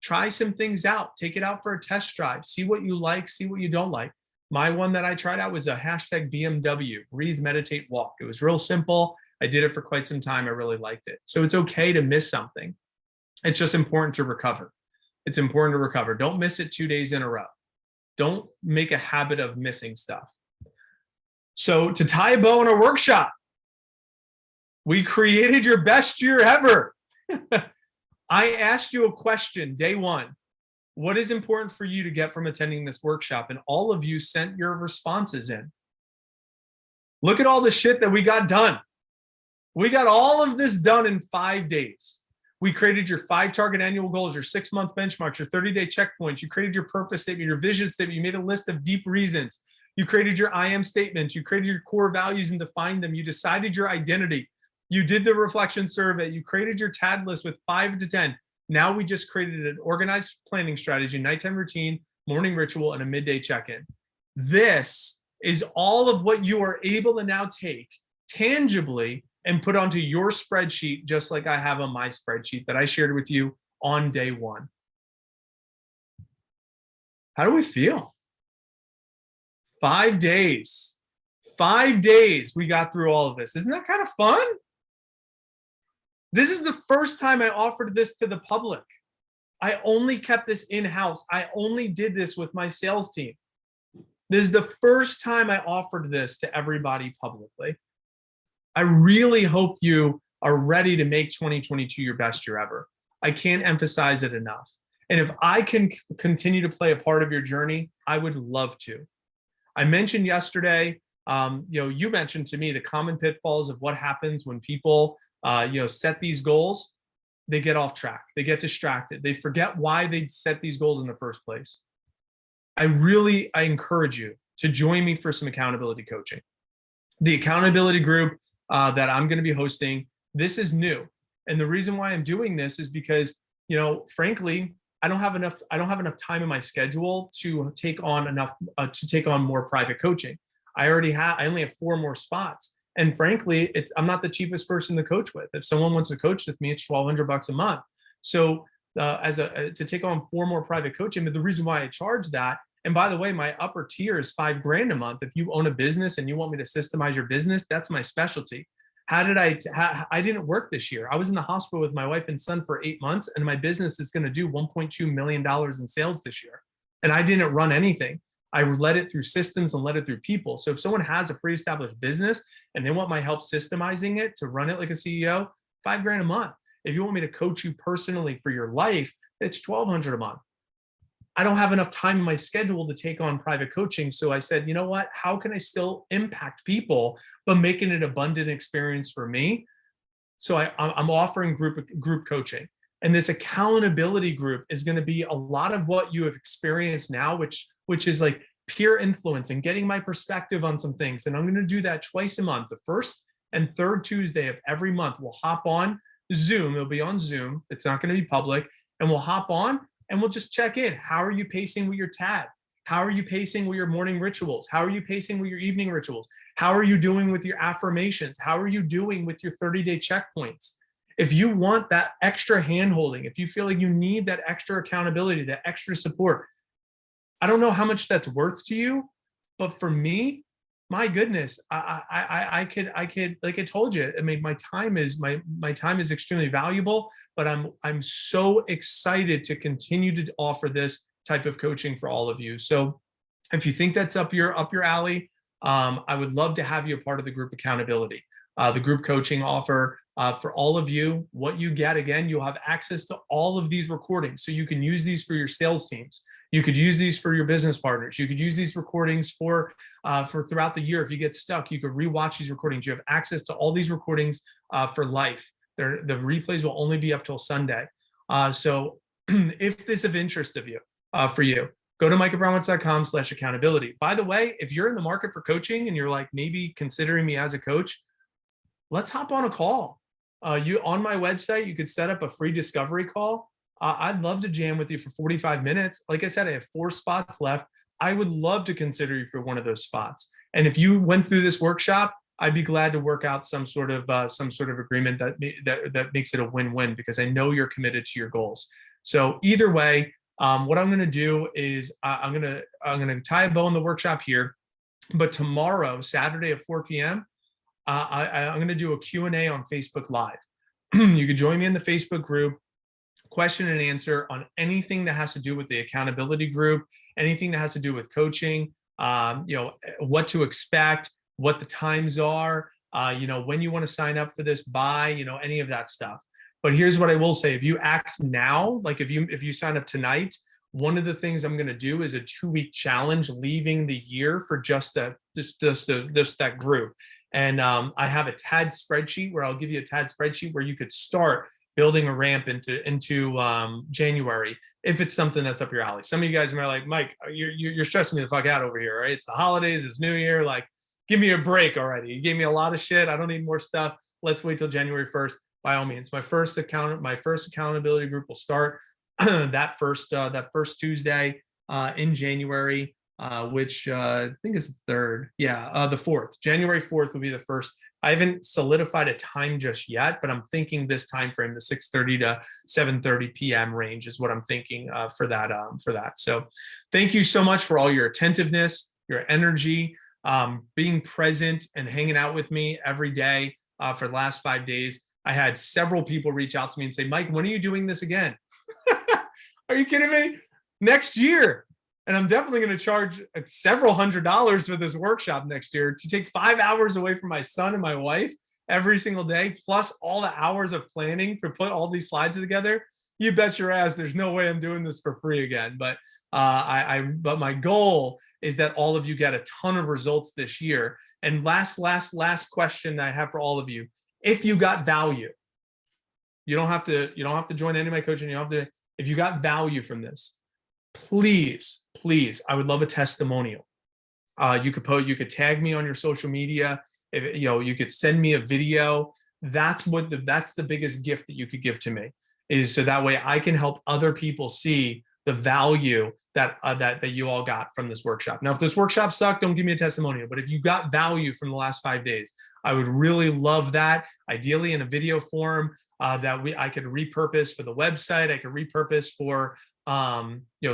Try some things out. Take it out for a test drive. See what you like, see what you don't like. My one that I tried out was a #BMW, breathe, meditate, walk. It was real simple. I did it for quite some time. I really liked it. So it's okay to miss something. It's just important to recover. It's important to recover. Don't miss it 2 days in a row. Don't make a habit of missing stuff. So to tie a bow on a workshop, we created your best year ever. I asked you a question day one. What is important for you to get from attending this workshop? And all of you sent your responses in. Look at all the shit that we got done. We got all of this done in 5 days. We created your 5 target annual goals, your 6-month benchmarks, your 30-day checkpoints. You created your purpose statement, your vision statement. You made a list of deep reasons. You created your I am statements. You created your core values and defined them. You decided your identity. You did the reflection survey. You created your TAD list with 5 to 10. Now we just created an organized planning strategy, nighttime routine, morning ritual, and a midday check-in. This is all of what you are able to now take tangibly and put onto your spreadsheet, just like I have on my spreadsheet that I shared with you on day 1. How do we feel? 5 days. 5 days we got through all of this. Isn't that kind of fun? This is the first time I offered this to the public. I only kept this in-house. I only did this with my sales team. This is the first time I offered this to everybody publicly. I really hope you are ready to make 2022 your best year ever. I can't emphasize it enough. And if I can continue to play a part of your journey, I would love to. I mentioned yesterday, you mentioned to me the common pitfalls of what happens when people, set these goals. They get off track. They get distracted. They forget why they set these goals in the first place. I encourage you to join me for some accountability coaching. The accountability group that I'm going to be hosting, this is new. And the reason why I'm doing this is because, frankly, I don't have enough time in my schedule to take on more private coaching. I only have 4 more spots. And frankly, I'm not the cheapest person to coach with. If someone wants to coach with me, it's $1,200 a month. So to take on 4 more private coaching, but the reason why I charge that, and by the way, my upper tier is $5,000 a month. If you own a business and you want me to systemize your business, that's my specialty. I didn't work this year. I was in the hospital with my wife and son for 8 months, and my business is going to do $1.2 million in sales this year. And I didn't run anything. I led it through systems and led it through people. So if someone has a pre-established business and they want my help systemizing it to run it like a CEO, $5,000 a month. If you want me to coach you personally for your life, it's $1,200 a month. I don't have enough time in my schedule to take on private coaching. So I said, you know what? How can I still impact people, but make it an abundant experience for me? So I'm offering group coaching. And this accountability group is going to be a lot of what you have experienced now, which is like peer influence and getting my perspective on some things. And I'm going to do that twice a month. The first and third Tuesday of every month, we'll hop on Zoom. It'll be on Zoom. It's not going to be public. And we'll hop on and we'll just check in. How are you pacing with your TAD? How are you pacing with your morning rituals? How are you pacing with your evening rituals? How are you doing with your affirmations? How are you doing with your 30-day checkpoints? If you want that extra handholding, if you feel like you need that extra accountability, that extra support, I don't know how much that's worth to you, but for me, my goodness, I could, like I told you, I mean, my time is extremely valuable, but I'm so excited to continue to offer this type of coaching for all of you. So if you think that's up your alley, I would love to have you a part of the group accountability, the group coaching offer. For all of you, what you get, again, you'll have access to all of these recordings. So you can use these for your sales teams. You could use these for your business partners. You could use these recordings for throughout the year. If you get stuck, you could rewatch these recordings. You have access to all these recordings for life. The replays will only be up till Sunday. So if this is of interest of you, for you, go to micahbrownwitz.com/accountability. By the way, if you're in the market for coaching and you're like maybe considering me as a coach, let's hop on a call. On my website, you could set up a free discovery call. I'd love to jam with you for 45 minutes. Like I said, I have 4 spots left. I would love to consider you for one of those spots. And if you went through this workshop, I'd be glad to work out some sort of agreement that makes it a win-win, because I know you're committed to your goals. So either way, what I'm going to do is I'm going to tie a bow on the workshop here. But tomorrow, Saturday at 4 p.m., I'm going to do a Q&A on Facebook Live. You can join me in the Facebook group, question and answer on anything that has to do with the accountability group, anything that has to do with coaching, what to expect, what the times are, when you want to sign up for this, any of that stuff. But here's what I will say. If you act now, like if you sign up tonight, one of the things I'm going to do is a 2-week challenge leaving the year for just that group. And I have a TAD spreadsheet where I'll give you a TAD spreadsheet where you could start building a ramp into January, if it's something that's up your alley. Some of you guys are like, Mike, you're stressing me the fuck out over here, right? It's the holidays, it's New Year, like, give me a break already. You gave me a lot of shit. I don't need more stuff. Let's wait till January 1st. By all means, my first accountability group will start that first Tuesday in January, which I think is the 3rd. Yeah, the 4th. January 4th will be the first. I haven't solidified a time just yet, but I'm thinking this time frame, the 6:30 to 7:30 p.m. range, is what I'm thinking for that. So, thank you so much for all your attentiveness, your energy, being present, and hanging out with me every day for the last 5 days. I had several people reach out to me and say, Mike, when are you doing this again? Are you kidding me? Next year. And I'm definitely going to charge several $100s for this workshop next year to take 5 hours away from my son and my wife every single day, plus all the hours of planning to put all these slides together. You bet your ass there's no way I'm doing this for free again. But but my goal is that all of you get a ton of results this year. And last question I have for all of you: if you got value, you don't have to join any of my coaching. If you got value from this, please, I would love a testimonial. You could tag me on your social media. If, you could send me a video. That's the biggest gift that you could give to me, is so that way I can help other people see the value that you all got from this workshop. Now, if this workshop sucked, don't give me a testimonial. But if you got value from the last 5 days, I would really love that. Ideally in a video form that I could repurpose for the website. I could repurpose for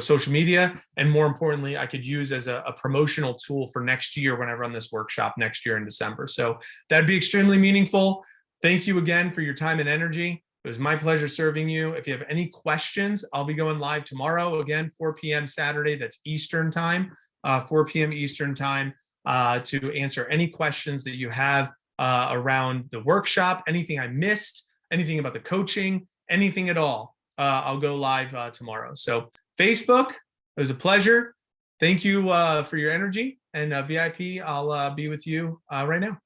social media, and more importantly, I could use as a promotional tool for next year when I run this workshop next year in December. So that'd be extremely meaningful. Thank you again for your time and energy. It was my pleasure serving you. If you have any questions, I'll be going live tomorrow, again, 4 p.m. Saturday, that's Eastern time, 4 p.m. Eastern time, to answer any questions that you have around the workshop, anything I missed, anything about the coaching, anything at all. I'll go live tomorrow. So Facebook, it was a pleasure. Thank you for your energy. And VIP, I'll be with you right now.